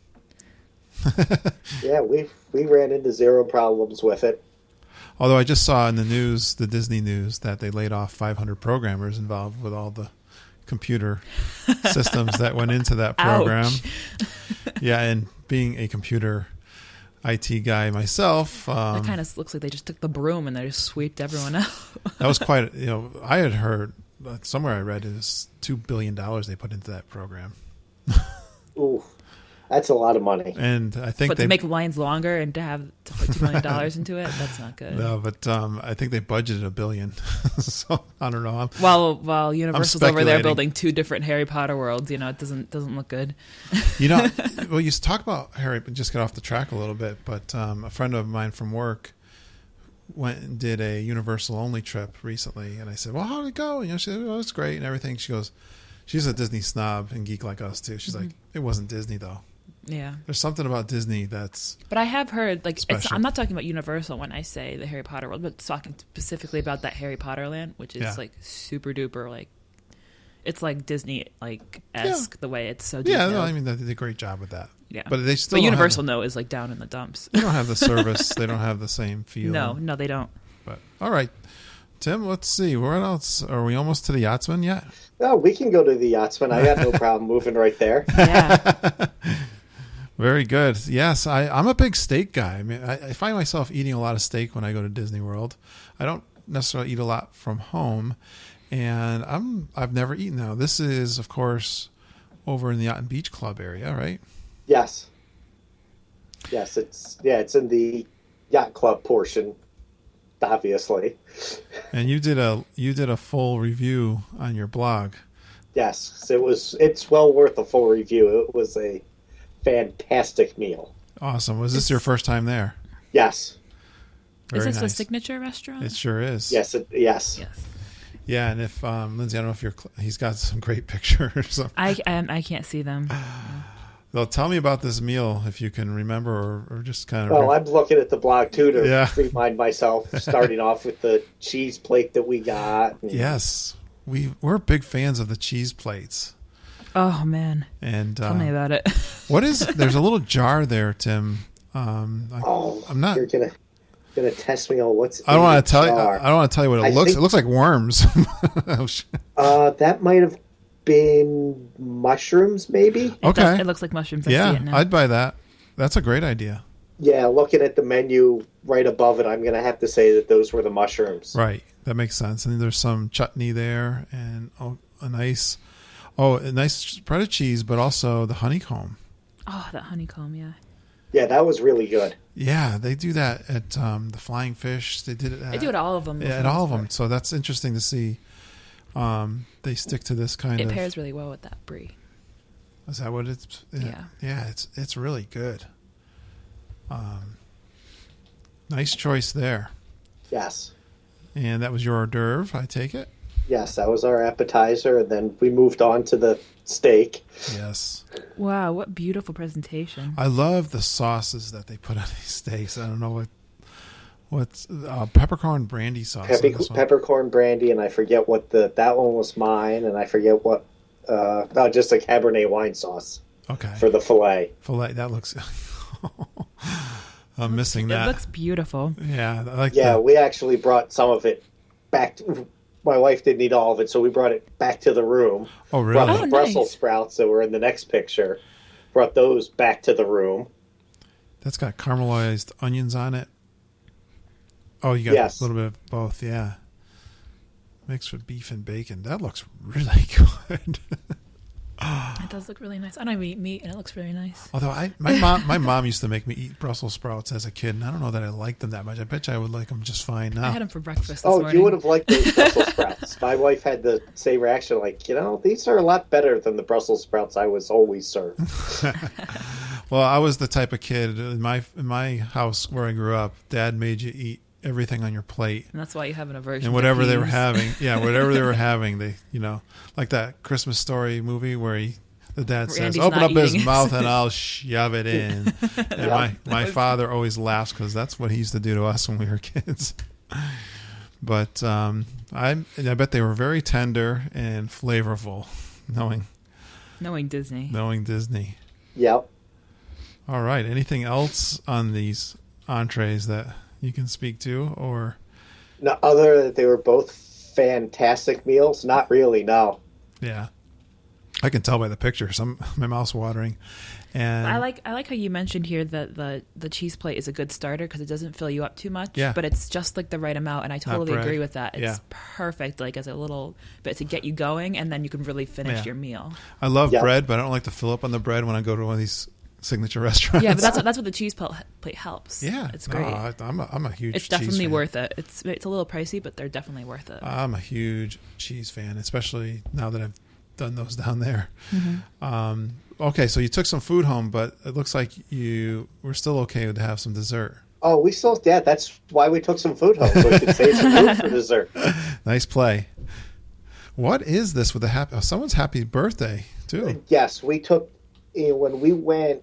Yeah, we ran into 0 problems with it. Although I just saw in the news, the Disney news, that they laid off 500 programmers involved with all the computer systems that went into that program. Ouch. Yeah, and being a computer IT guy myself, that kind of looks like they just took the broom and they just swept everyone out. That was quite. I had heard somewhere I read it was $2 billion they put into that program. Ooh. That's a lot of money. And I think to make lines longer and to put $2 million into it, that's not good. No, but I think they budgeted $1 billion. So I don't know. While Universal's over there building 2 different Harry Potter worlds, it doesn't look good. Well, you talk about Harry, but just get off the track a little bit. But a friend of mine from work went and did a Universal only trip recently, and I said, "Well, how did it go?" She said, "Oh, it's great and everything." She goes, she's a Disney snob and geek like us too. She's like, "It wasn't Disney though." Yeah, there's something about Disney that's. But I have heard I'm not talking about Universal when I say the Harry Potter world, but talking specifically about that Harry Potter land, which is super duper it's like Disney esque the way it's so detailed. Yeah, no, I mean they did a great job with that. Yeah, but they still. But Universal is down in the dumps. They don't have the service. They don't have the same feel. No, they don't. But all right, Tim, let's see. What else? Are we almost to the Yachtsman yet? No, we can go to the Yachtsman. I got no problem moving right there. Yeah. Very good. Yes, I'm a big steak guy. I mean, I find myself eating a lot of steak when I go to Disney World. I don't necessarily eat a lot from home, and I've never eaten now. This is, of course, over in the Yacht and Beach Club area, right? Yes. Yes, it's in the yacht club portion, obviously. And you did a full review on your blog. Yes, it's well worth a full review. It was a fantastic meal. Awesome. Was this your first time there? Yes. Very is this nice. a signature restaurant? It sure is. Yes. Yes. Yeah, and if Lindsay, I don't know if he's got some great pictures. I can't see them. Well, tell me about this meal if you can remember, or just kind of. Well, I'm looking at the blog too to remind myself. Starting off with the cheese plate that we got. Yes, we're big fans of the cheese plates. Oh man! And tell me about it. There's a little jar there, Tim. I'm not. You're gonna test me on what's. I don't want to tell you. I don't want to tell you what it looks. It looks like worms. That might have been mushrooms, maybe. Okay. It looks like mushrooms. Yeah, I see it now. I'd buy that. That's a great idea. Yeah, looking at the menu right above it, I'm gonna have to say that those were the mushrooms. Right, that makes sense. And there's some chutney there, and a nice spread of cheese, but also the honeycomb. Oh, that honeycomb, yeah. Yeah, that was really good. Yeah, they do that at the Flying Fish. They did it. They do it at all of them. Yeah, at all of them. So that's interesting to see. They stick to this kind of. It pairs really well with that brie. Is that what it's? Yeah. Yeah, it's really good. Nice choice there. Yes. And that was your hors d'oeuvre, I take it? Yes, that was our appetizer, and then we moved on to the steak. Yes. Wow, what beautiful presentation. I love the sauces that they put on these steaks. I don't know what's peppercorn brandy sauce. Peppercorn brandy, and I forget what that one was mine, and I forget what just a Cabernet wine sauce. Okay. For the filet. That looks. I'm missing that. It looks beautiful. Yeah, I like. Yeah, we actually brought some of it back. My wife didn't eat all of it, so we brought it back to the room. Oh, really? Brought the Brussels sprouts that were in the next picture. Brought those back to the room. That's got caramelized onions on it. Oh, you got a little bit of both, yeah. Mixed with beef and bacon. That looks really good. It does look really nice. I don't even eat meat, and it looks really nice. Although my mom used to make me eat Brussels sprouts as a kid, and I don't know that I liked them that much. I bet you I would like them just fine now. I had them for breakfast this morning. You would have liked those Brussels sprouts. My wife had the same reaction, like, these are a lot better than the Brussels sprouts I was always served. Well, I was the type of kid in my house where I grew up. Dad made you eat everything on your plate, and that's why you have an aversion. And whatever they were having, they, like that Christmas Story movie where the dad says, "Open up his mouth and I'll shove it in." And my father always laughs because that's what he used to do to us when we were kids. But I bet they were very tender and flavorful, knowing Disney. Yep. All right. Anything else on these entrees that you can speak to, or no, other than they were both fantastic meals? Not really, no. Yeah, I can tell by the pictures. My mouth's watering. And I like how you mentioned here that the cheese plate is a good starter because it doesn't fill you up too much. Yeah. But it's just like the right amount, and I totally agree with that. It's perfect, like as a little bit to get you going, and then you can really finish your meal. I love bread, but I don't like to fill up on the bread when I go to one of these signature restaurants. Yeah, but that's what the cheese plate helps. Yeah, it's great. I'm a huge. It's definitely worth it. It's a little pricey, but they're definitely worth it. I'm a huge cheese fan, especially now that I've done those down there. Mm-hmm. Okay, so you took some food home, but it looks like you were still okay to have some dessert. Oh, we still, yeah, that's why we took some food home, so we could save some food for dessert. Nice play. What is this with the someone's happy birthday, too? Yes, we took, when we went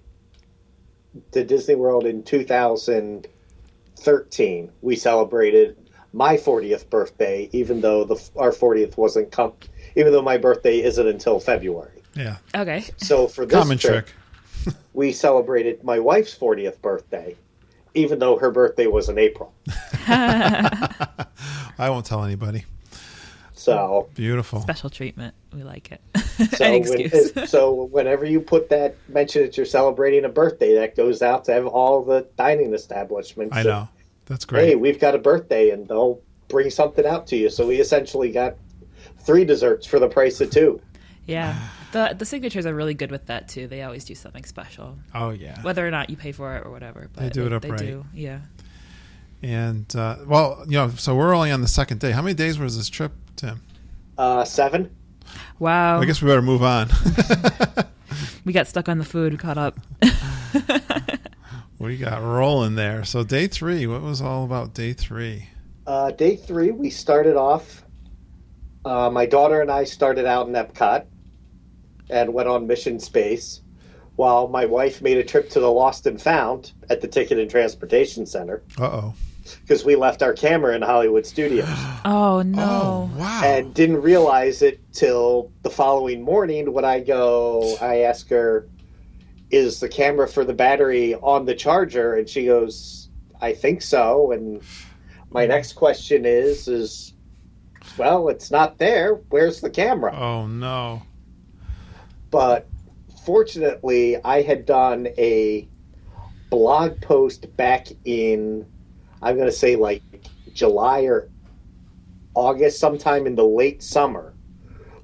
to Disney World in 2013, we celebrated my 40th birthday, even though our 40th wasn't even though my birthday isn't until February. Yeah. Okay. So for this common trip, trick. we celebrated my wife's 40th birthday, even though her birthday was in April. I won't tell anybody. So beautiful. Special treatment. We like it. So, Any excuse. So whenever you mention that you're celebrating a birthday, that goes out to all the dining establishments. I know. That's great. Hey, we've got a birthday, and they'll bring something out to you. So we essentially got 3 desserts for the price of 2. Yeah. The signatures are really good with that, too. They always do something special. Oh, yeah. Whether or not you pay for it or whatever. But they do it upright. They do, yeah. And, so we're only on the second day. How many days was this trip, Tim? 7. Wow. I guess we better move on. We got stuck on the food. We caught up. We got rolling there. So day 3, what was all about day 3? Day 3, we started off. My daughter and I started out in Epcot and went on Mission Space, while my wife made a trip to the Lost and Found at the Ticket and Transportation Center. Uh-oh. Because we left our camera in Hollywood Studios. Oh, no. Oh, wow. And didn't realize it till the following morning when I ask her, is the camera for the battery on the charger? And she goes, I think so. And my next question is, well, it's not there. Where's the camera? Oh, no. But fortunately, I had done a blog post back in, I'm going to say like July or August, sometime in the late summer,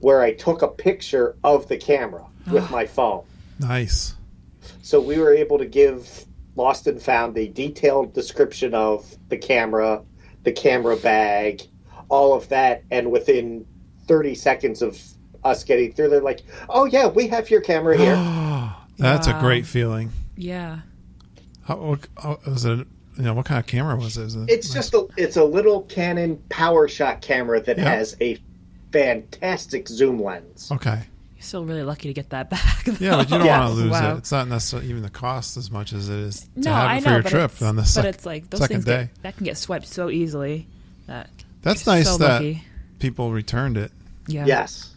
where I took a picture of the camera with my phone. Nice. So we were able to give Lost and Found a detailed description of the camera bag, all of that, and within 30 seconds of us getting through, they're like, oh yeah, we have your camera here. That's Wow. a great feeling. Yeah. How was it? What kind of camera was it? It's a little Canon PowerShot camera that has a fantastic zoom lens. Okay. You're still really lucky to get that back. Though. Yeah, but you don't want to lose Wow. it. It's not necessarily even the cost as much as it is to No, have I it know, for your but trip on the but it's like those second things day. that can get swiped so easily. That's you're nice so that lucky. people returned it. Yeah. Yes.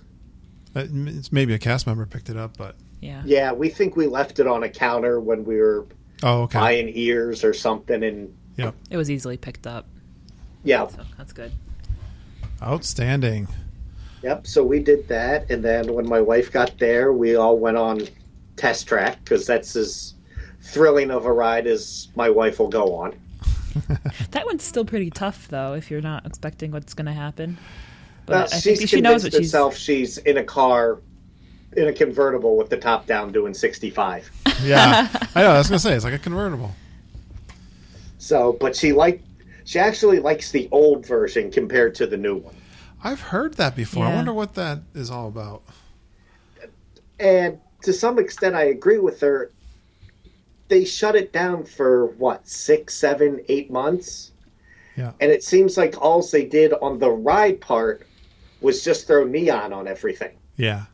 It's maybe a cast member picked it up, but Yeah. Yeah, we think we left it on a counter when we were buying ears or something, and It was easily picked up. yeah. So that's good. outstanding. Yep, so we did that, and then when my wife got there, we all went on Test Track, because that's as thrilling of a ride as my wife will go on. That one's still pretty tough, though, if you're not expecting what's going to happen. But Well, I she's think she knows what she's... herself she's in a car, in a convertible with the top down doing 65. Yeah, I know. I was gonna say it's like a convertible. So, but she actually likes the old version compared to the new one. I've heard that before. I Yeah. wonder what that is all about. And to some extent, I agree with her. They shut it down for, 6, 7, 8 months? Yeah. And it seems like all they did on the ride part was just throw neon on everything. Yeah,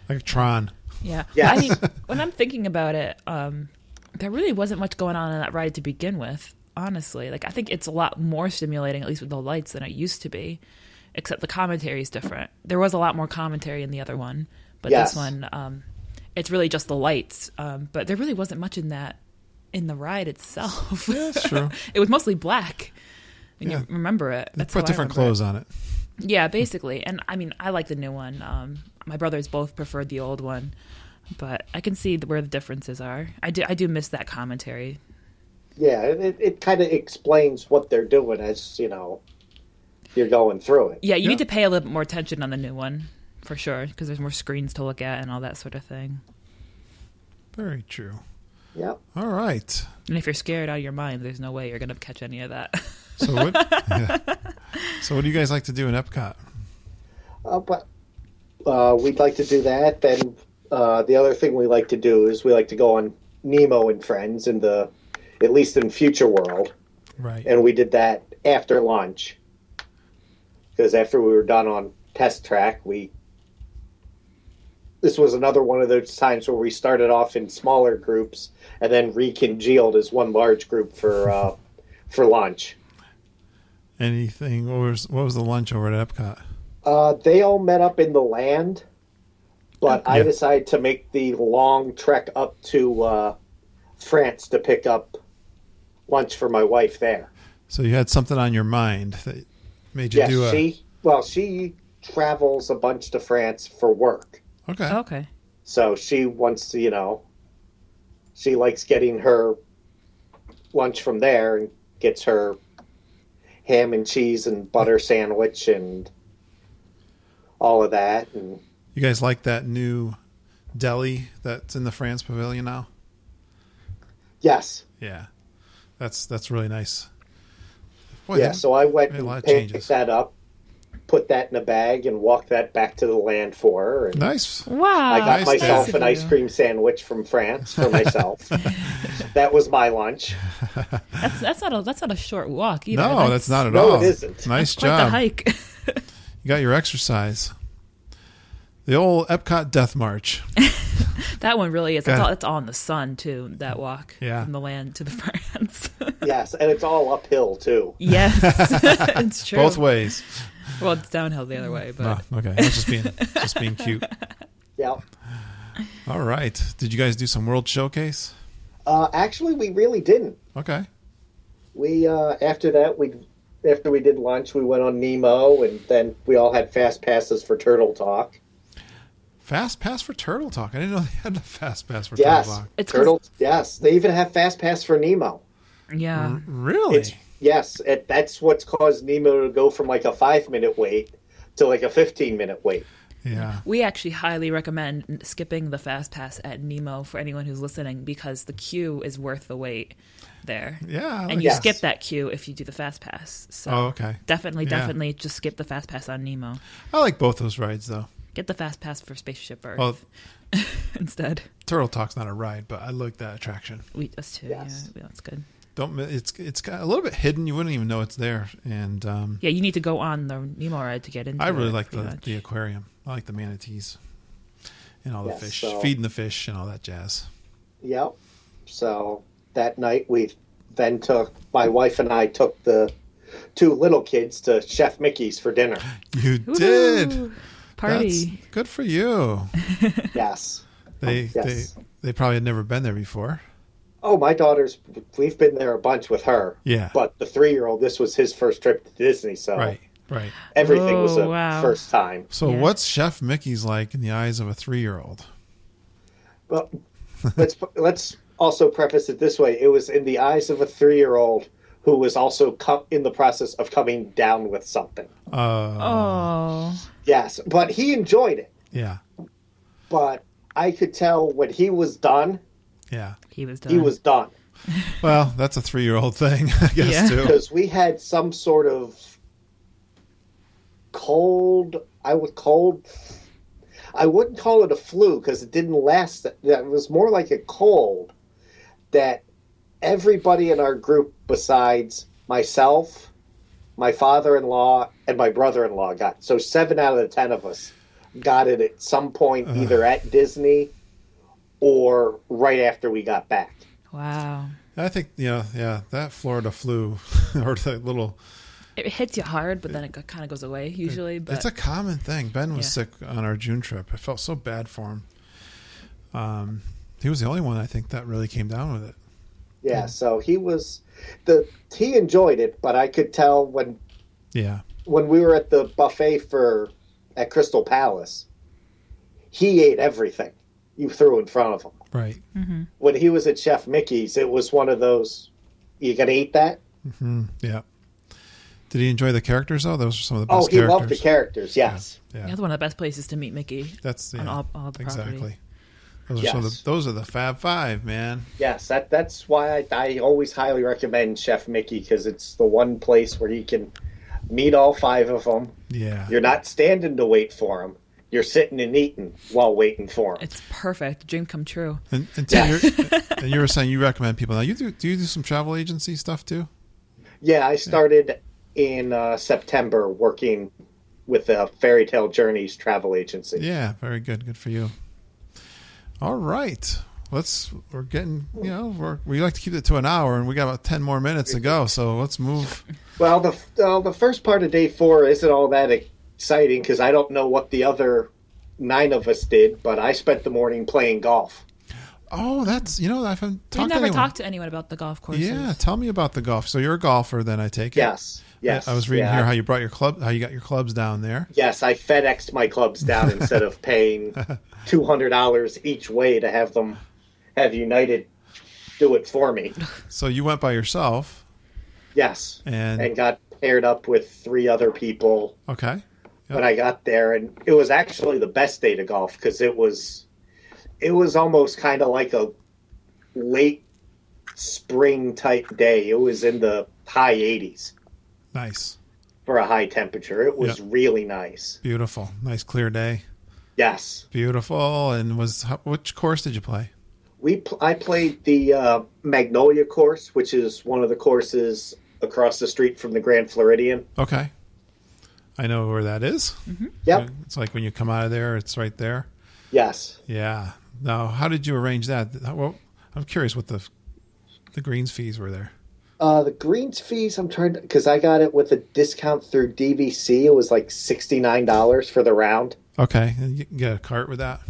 like Tron. Yeah. Yes. I mean, when I'm thinking about it, there really wasn't much going on in that ride to begin with, honestly. Like, I think it's a lot more stimulating, at least with the lights, than it used to be, except the commentary is different. There was a lot more commentary in the other one, but Yes. this one, it's really just the lights. But there really wasn't much in the ride itself. Yeah, that's true. It was mostly black. And Yeah. you remember it. They That's how put I different remember clothes on it. Yeah, basically. And I mean, I like the new one. My brothers both preferred the old one, but I can see where the differences are. I do miss that commentary. Yeah, it kind of explains what they're doing as, you're going through it. Yeah, you need to pay a little bit more attention on the new one, for sure, because there's more screens to look at and all that sort of thing. Very true. Yep. All right. And if you're scared out of your mind, there's no way you're going to catch any of that. So what? Yeah. So what do you guys like to do in Epcot? We'd like to do that. Then the other thing we like to do is we like to go on Nemo and Friends at least in Future World. Right. And we did that after lunch because after we were done on Test Track, this was another one of those times where we started off in smaller groups and then recongealed as one large group for lunch. Anything? What was the lunch over at Epcot? They all met up in the land, but I decided to make the long trek up to France to pick up lunch for my wife there. So you had something on your mind that made you do she travels a bunch to France for work. Okay. So she wants to, she likes getting her lunch from there and gets her ham and cheese and butter sandwich and all of that. And you guys like that new deli that's in the France Pavilion now? Yes. Yeah. That's really nice. Boy, so I went and picked that up, put that in a bag, and walked that back to the land for her. And nice. Wow. I got myself an ice cream sandwich from France for myself. That was my lunch. That's not a short walk either. No, that's not at all. No, it isn't. Nice quite job. the hike. You got your exercise. The old Epcot Death March. That one really is. It's all in the sun, too, that walk from the land to the France. Yes, and it's all uphill, too. Yes, it's true. Both ways. Well, it's downhill the other way. But okay. That's just being cute. Yeah. All right. Did you guys do some World Showcase? Actually, we really didn't. Okay. We after we did lunch, we went on Nemo, and then we all had fast passes for Turtle Talk. Fast pass for Turtle Talk. I didn't know they had a fast pass for Turtle Talk. Yes, they even have fast pass for Nemo. Yeah. Really? That's what's caused Nemo to go from like a 5-minute wait to like a 15-minute wait. Yeah. We actually highly recommend skipping the fast pass at Nemo for anyone who's listening because the queue is worth the wait there. Yeah. And you skip that queue if you do the fast pass. So okay. Definitely just skip the fast pass on Nemo. I like both those rides though. Get the fast pass for Spaceship Earth instead. Turtle Talk's not a ride, but I like that attraction. Us too. Yes. Yeah, that's good. It's got a little bit hidden. You wouldn't even know it's there. And you need to go on the Nemo ride to get into it. I really like the aquarium. I like the manatees and all the fish, feeding the fish and all that jazz. Yep. So that night my wife and I took the 2 little kids to Chef Mickey's for dinner. You did. Party. That's good for you. Yes. They probably had never been there before. Oh, we've been there a bunch with her. Yeah. But the 3-year-old, this was his first trip to Disney, so right. Everything was a first time. So what's Chef Mickey's like in the eyes of a 3-year-old? Well, let's also preface it this way. It was in the eyes of a 3-year-old who was also in the process of coming down with something. Yes, but he enjoyed it. Yeah. But I could tell when he was done. Yeah. He was done. Well, that's a 3-year-old thing, I guess, too. Because we had some sort of cold. I wouldn't call it a flu because it didn't last. It was more like a cold that everybody in our group besides myself, my father-in-law, and my brother-in-law got. So 7 out of the 10 of us got it at some point, either at Disney or right after we got back. Wow. I think, that Florida flu or the little... It hits you hard, but then it kind of goes away usually. But it's a common thing. Ben was sick on our June trip. I felt so bad for him. He was the only one, I think, that really came down with it. Yeah, so he enjoyed it, but I could tell when we were at the buffet at Crystal Palace, he ate everything you threw in front of him. Right. Mm-hmm. When he was at Chef Mickey's, it was one of those, you gonna eat that? Mm-hmm. Yeah. Did he enjoy the characters though? Those are some of the best characters. Oh, he loved the characters, yes. Yeah. That's one of the best places to meet Mickey. That's on all the property. Exactly. Those are the Fab Five, man. Yes, that's why I always highly recommend Chef Mickey, because it's the one place where you can meet all five of them. Yeah. You're not standing to wait for them. You're sitting and eating while waiting for them. It's perfect. Dream come true. And you were saying you recommend people. Now, do you do some travel agency stuff too? Yeah, I started in September working with a Fairy Tale Journeys travel agency. Yeah, very good. Good for you. All right. We're getting, we like to keep it to an hour, and we got about 10 more minutes to go, so let's move. Well, the first part of day 4 isn't all that exciting, because I don't know what the other 9 of us did, but I spent the morning playing golf. Oh, that's, I haven't talked to anyone. We've never talked to anyone about the golf courses. Yeah, tell me about the golf. So you're a golfer, then, I take it? Yes. I was reading here how you brought how you got your clubs down there. Yes, I FedExed my clubs down instead of paying $200 each way to have United do it for me. So you went by yourself? Yes, and got paired up with 3 other people. Okay. Yep. When I got there, and it was actually the best day to golf, because it was almost kind of like a late spring type day. It was in the high 80s. Nice. For a high temperature. It was really nice. Beautiful. Nice clear day. Yes. Beautiful. And which course did you play? I played the Magnolia course, which is one of the courses across the street from the Grand Floridian. Okay. I know where that is. Mm-hmm. Yep. It's like when you come out of there, it's right there. Yes. Yeah. Now, how did you arrange that? Well, I'm curious what the greens fees were there. The greens fees, because I got it with a discount through DVC. It was like $69 for the round. Okay. And you can get a cart with that?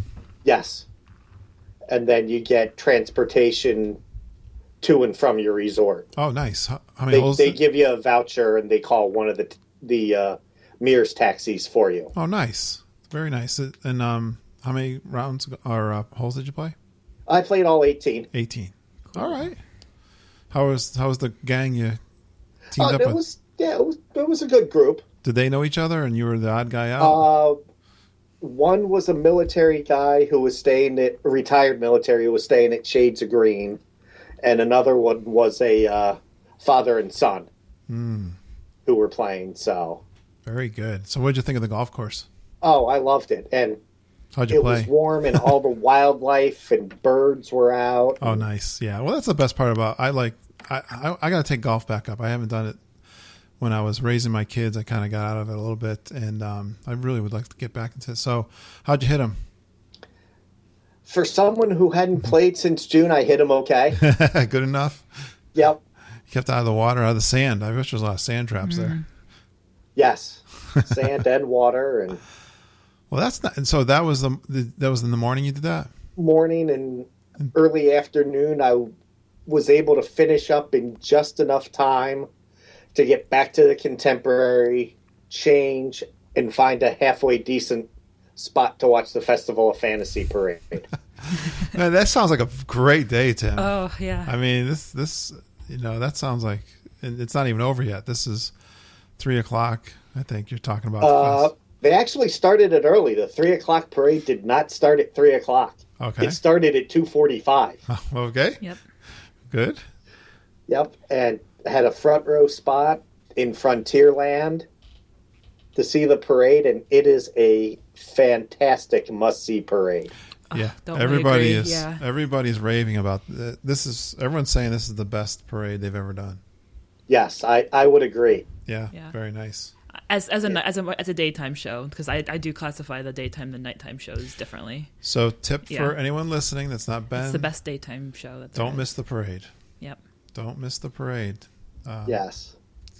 Yes. And then you get transportation to and from your resort. Oh, nice. How many holes? They give you a voucher, and they call one of the Mears taxis for you. Oh, nice. Very nice. And how many rounds or holes did you play? I played all 18. 18. Cool. All right. How was the gang you teamed up with? It was a good group. Did they know each other, and you were the odd guy out? One was a military guy who was retired military who was staying at Shades of Green, and another one was a father and son who were playing. So very good. So, what did you think of the golf course? Oh, I loved it, and how'd you play? It was warm, and all the wildlife and birds were out. Oh, nice. Yeah. Well, that's the best part about. I got to take golf back up. I haven't done it. When I was raising my kids, I kind of got out of it a little bit, and I really would like to get back into it. So, how'd you hit them? For someone who hadn't played since June, I hit him okay. Good enough? Yep. Kept out of the water, out of the sand. I wish there was a lot of sand traps there. Yes. Sand and water. And well, that's not. And so that was in the morning you did that? Morning and early afternoon, I was able to finish up in just enough time to get back to the Contemporary, change, and find a halfway decent spot to watch the Festival of Fantasy parade. Man, that sounds like a great day, Tim. Oh, yeah. I mean, this that sounds like it's not even over yet. This is 3:00. I think you're talking about. They actually started it early. The 3:00 parade did not start at 3:00. Okay. It started at 2:45. Okay. Yep. Good. Yep, and had a front row spot in Frontierland to see the parade, and it is a fantastic must-see parade. Yeah, everybody's raving about this. Everyone's saying this is the best parade they've ever done. Yes, I would agree. Yeah, very nice. As a daytime show, because I do classify the daytime and nighttime shows differently. So tip for anyone listening that's not been. It's the best daytime show. Don't miss the parade. Yep. Don't miss the parade. Yes.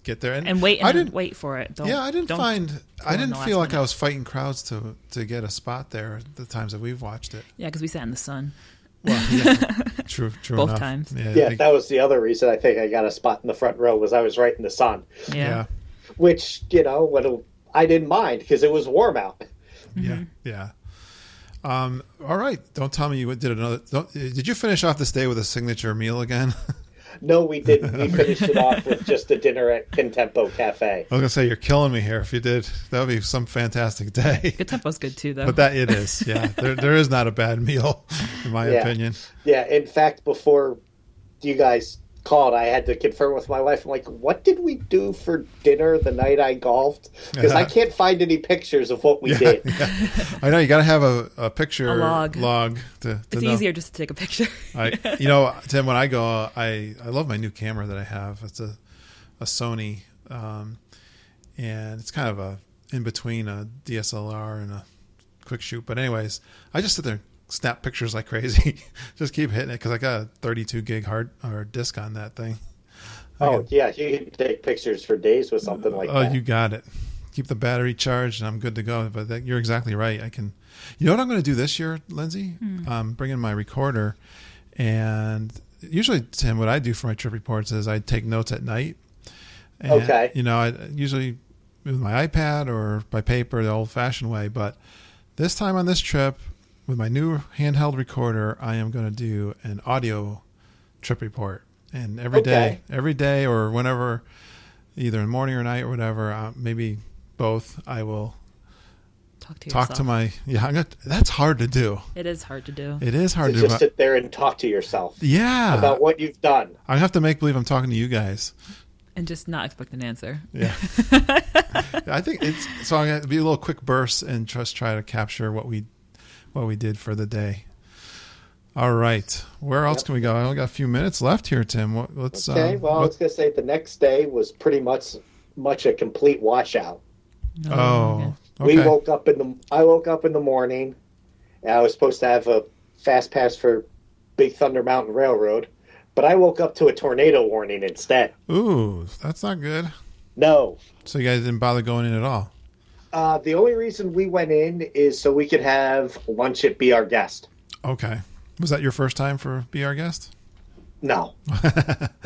Get there and wait. Wait for it. I didn't feel like I was fighting crowds to get a spot there the times that we've watched it. Yeah, because we sat in the sun. Well, yeah, true. Both enough. times. Yeah, that was the other reason I think I got a spot in the front row was I was right in the sun. Yeah. Which I didn't mind because it was warm out. Mm-hmm. Yeah. All right. Don't tell me you did another. Did you finish off this day with a signature meal again? No, we didn't. We finished it off with just a dinner at Contempo Cafe. I was gonna say you're killing me here. If you did, that would be some fantastic day. Contempo's good too, though. But that it is, yeah. There is not a bad meal, in my opinion. Yeah. In fact, before you guys called, I had to confirm with my wife. I'm like, what did we do for dinner the night I golfed? Because I can't find any pictures of what we did. Yeah. I know you got to have a picture, a log to it's know. easier just to take a picture. Tim, when I go, I love my new camera that I have. It's a Sony, and it's kind of a in between a DSLR and a quick shoot. But anyways, I just sit there. Snap pictures like crazy. Just keep hitting it because I got a 32 gig hard or disk on that thing. Yeah, you can take pictures for days with something like that. Oh, you got it. Keep the battery charged, and I'm good to go. But you're exactly right. I can. You know what I'm going to do this year, Lindsay? Bring in my recorder, and usually, Tim, what I do for my trip reports is I take notes at night. And, okay. I usually with my iPad or by paper, the old-fashioned way. But this time on this trip, with my new handheld recorder, I am going to do an audio trip report. And every day or whenever, either in the morning or night or whatever, maybe both, I will talk to my... Yeah, that's hard to do. It is hard to do. It is hard to just sit there and talk to yourself. Yeah. About what you've done. I have to make believe I'm talking to you guys. And just not expect an answer. Yeah. I think it's... So I'm going to be a little quick burst and just try to capture what we did for the day. All right. Where else can we go? I only got a few minutes left here, Tim. I was going to say the next day was pretty much a complete washout. Oh, okay. I woke up in the morning, and I was supposed to have a fast pass for Big Thunder Mountain Railroad, but I woke up to a tornado warning instead. Ooh, that's not good. No. So you guys didn't bother going in at all? The only reason we went in is so we could have lunch at Be Our Guest. Okay. Was that your first time for Be Our Guest? No.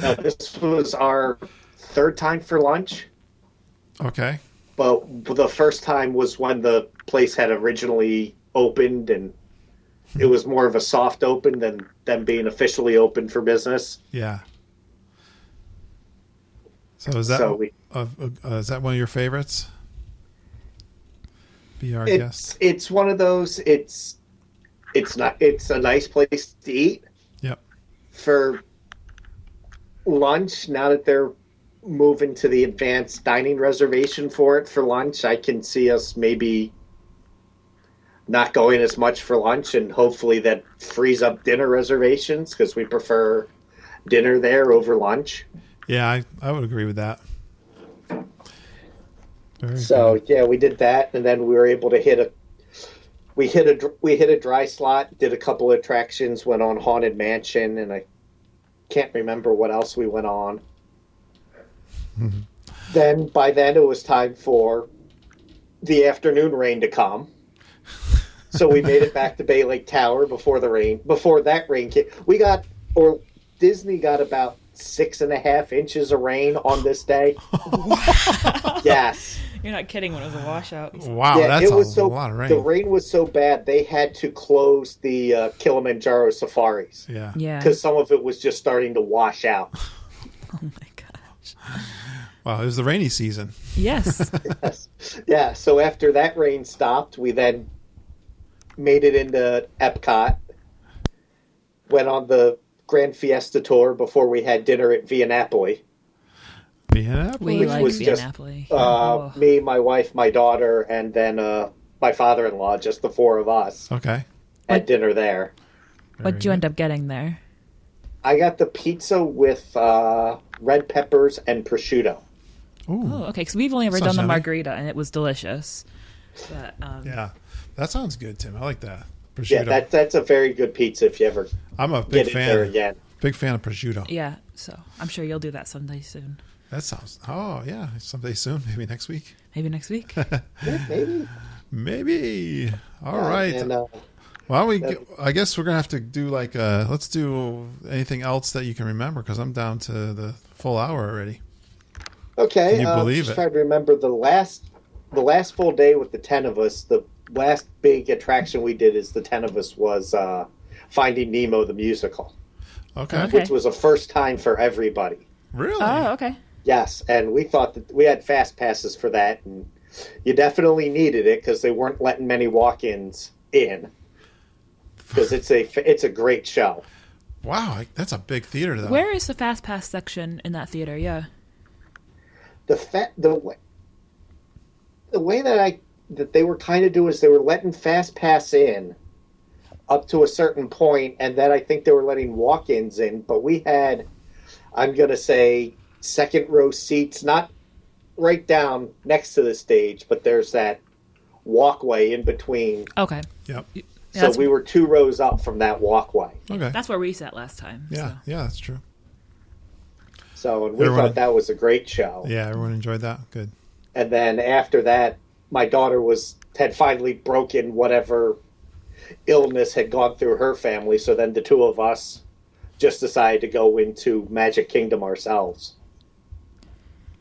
No, this was our third time for lunch. Okay. But the first time was when the place had originally opened, and it was more of a soft open than them being officially open for business. Yeah. So is that is that one of your favorites? Be Our Guest. It's one of those. It's a nice place to eat. Yep. For lunch, now that they're moving to the advanced dining reservation for it for lunch, I can see us maybe not going as much for lunch, and hopefully that frees up dinner reservations because we prefer dinner there over lunch. Yeah, I would agree with that. So yeah, we did that, and then we were able to hit a dry slot, did a couple of attractions, went on Haunted Mansion, and I can't remember what else we went on. Mm-hmm. By then it was time for the afternoon rain to come. So we made it back to Bay Lake Tower before that rain came. Disney got about 6.5 inches of rain on this day. Yes. You're not kidding when it was a washout. Wow, yeah, that's a lot of rain. The rain was so bad, they had to close the Kilimanjaro safaris. Yeah. Because some of it was just starting to wash out. Oh, my gosh. Wow, it was the rainy season. Yes. Yes. Yeah, so after that rain stopped, we then made it into Epcot, went on the Grand Fiesta tour before we had dinner at Via Napoli. We like Via Napoli. Me, my wife, my daughter, and then my father-in-law, just the four of us. Okay. Had dinner there. What did you end up getting there? I got the pizza with red peppers and prosciutto. Ooh. Oh, okay. Because we've only ever done the margarita, and it was delicious. But, yeah, that sounds good, Tim. I like that. Prosciutto. Yeah, that's a very good pizza if you ever I'm a big fan. There again. Big fan of prosciutto. Yeah, so I'm sure you'll do that someday soon. That sounds... Oh, yeah. Someday soon. Maybe next week. Maybe next week. Yeah, maybe. All right. And, I guess we're going to have to do let's do anything else that you can remember, because I'm down to the full hour already. Okay. Can you believe just it? Trying to remember the last full day with the 10 of us. The last big attraction we did as the 10 of us was Finding Nemo the musical. Okay. Which was a first time for everybody. Really? Oh, okay. Yes, and we thought that we had fast passes for that, and you definitely needed it because they weren't letting many walk-ins in. Because it's a great show. Wow, that's a big theater, though. Where is the fast pass section in that theater? Yeah. The way that they were kind of doing is they were letting fast pass in up to a certain point, and then I think they were letting walk-ins in. But we had, I'm gonna say, second row seats, not right down next to the stage, but there's that walkway in between. Okay. Yep. So we were 2 rows up from that walkway. Okay. That's where we sat last time. Yeah, so. yeah, that's true. So, and we thought that was a great show. Yeah, everyone enjoyed that. Good. And then after that, my daughter had finally broken whatever illness had gone through her family. So then the 2 of us just decided to go into Magic Kingdom ourselves.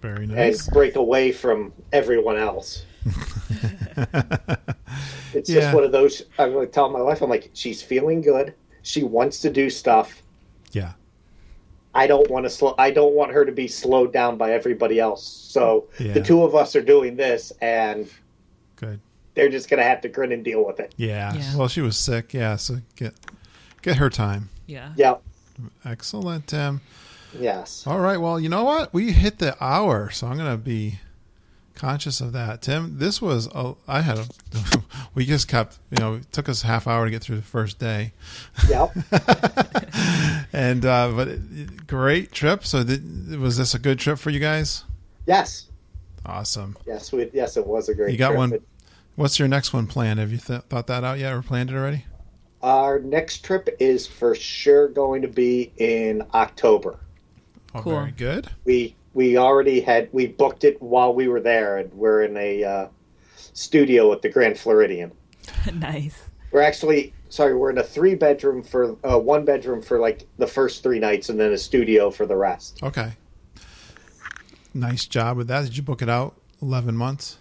Very nice. And break away from everyone else. It's just one of those. I'm going to tell my wife, I'm like, she's feeling good. She wants to do stuff. Yeah. I don't want her to be slowed down by everybody else. So the 2 of us are doing this, and good. They're just going to have to grin and deal with it. Yeah. Well, she was sick. Yeah. So get her time. Yeah. Yep. Excellent, Tim. Yes. All right. Well, you know what? We hit the hour, so I'm going to be conscious of that. Tim, this was we just kept, it took us half hour to get through the first day. Yep. And great trip. So was this a good trip for you guys? Yes. Awesome. Yes, it was a great You got trip. one. What's your next one planned? Have you thought that out yet or planned it already? Our next trip is for sure going to be in October. Oh, cool. Very good. We booked it while we were there, and we're in a studio at the Grand Floridian. Nice. We're in a 3-bedroom for 1 bedroom for like the first 3 nights, and then a studio for the rest. Okay. Nice job with that. Did you book it out 11 months?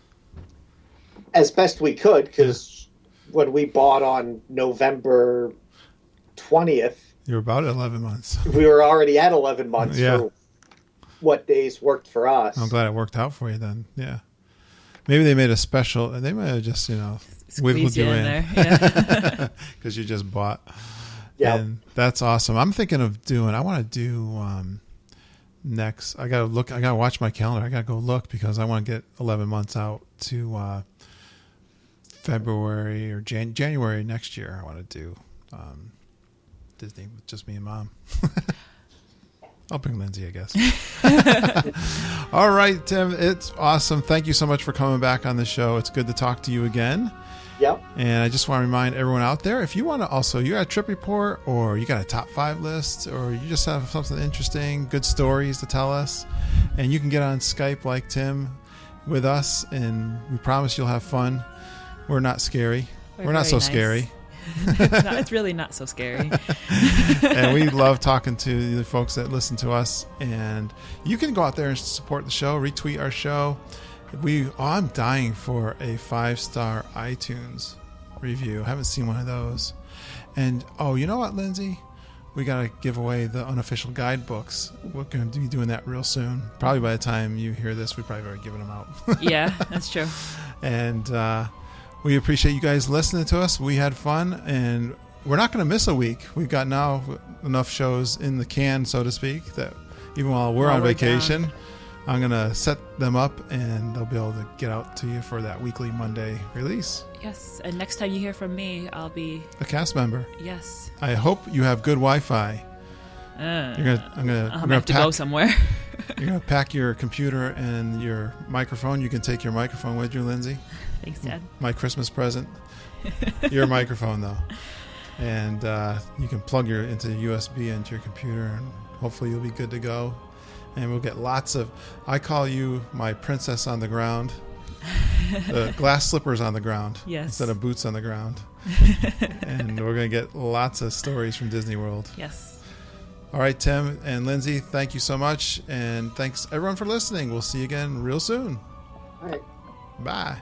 As best we could, because when we bought on November 20th, you were about 11 months. We were already at 11 months for what days worked for us. I'm glad it worked out for you then. Yeah. Maybe they made a special. They might have just, wiggled you in there. Yeah. Because you just bought. Yeah. And that's awesome. I'm thinking of I want to do next. I got to watch my calendar. I got to go look because I want to get 11 months out to February or January next year. I want to do Disney with just me and Mom. I'll bring Lindsay, I guess. All right, Tim, it's awesome. Thank you so much for coming back on the show. It's good to talk to you again. Yep. And I just want to remind everyone out there, if you want to you got a trip report or you got a top 5 list or you just have something interesting, good stories to tell us, and you can get on Skype like Tim with us, and we promise you'll have fun. We're not scary. We're not so nice. Scary. No, it's really not so scary. And we love talking to the folks that listen to us. And you can go out there and support the show, retweet our show. I'm dying for a 5-star iTunes review. I haven't seen one of those. And you know what, Lindsay? We got to give away the unofficial guidebooks. We're going to be doing that real soon. Probably by the time you hear this, we probably already given them out. Yeah, that's true. And we appreciate you guys listening to us. We had fun, and we're not going to miss a week. We've got now enough shows in the can, so to speak, that even while we're on vacation, I'm going to set them up, and they'll be able to get out to you for that weekly Monday release. Yes, and next time you hear from me, I'll be a cast member. Yes. I hope you have good Wi-Fi. I'm gonna have to go somewhere. You're going to pack your computer and your microphone. You can take your microphone with you, Lindsay. Thanks, Dad. My Christmas present. Your microphone, though. And you can plug into USB into your computer, and hopefully you'll be good to go. And we'll get lots of... I call you my princess on the ground. Glass slippers on the ground. Yes. Instead of boots on the ground. And we're going to get lots of stories from Disney World. Yes. All right, Tim and Lindsay, thank you so much. And thanks, everyone, for listening. We'll see you again real soon. All right. Bye.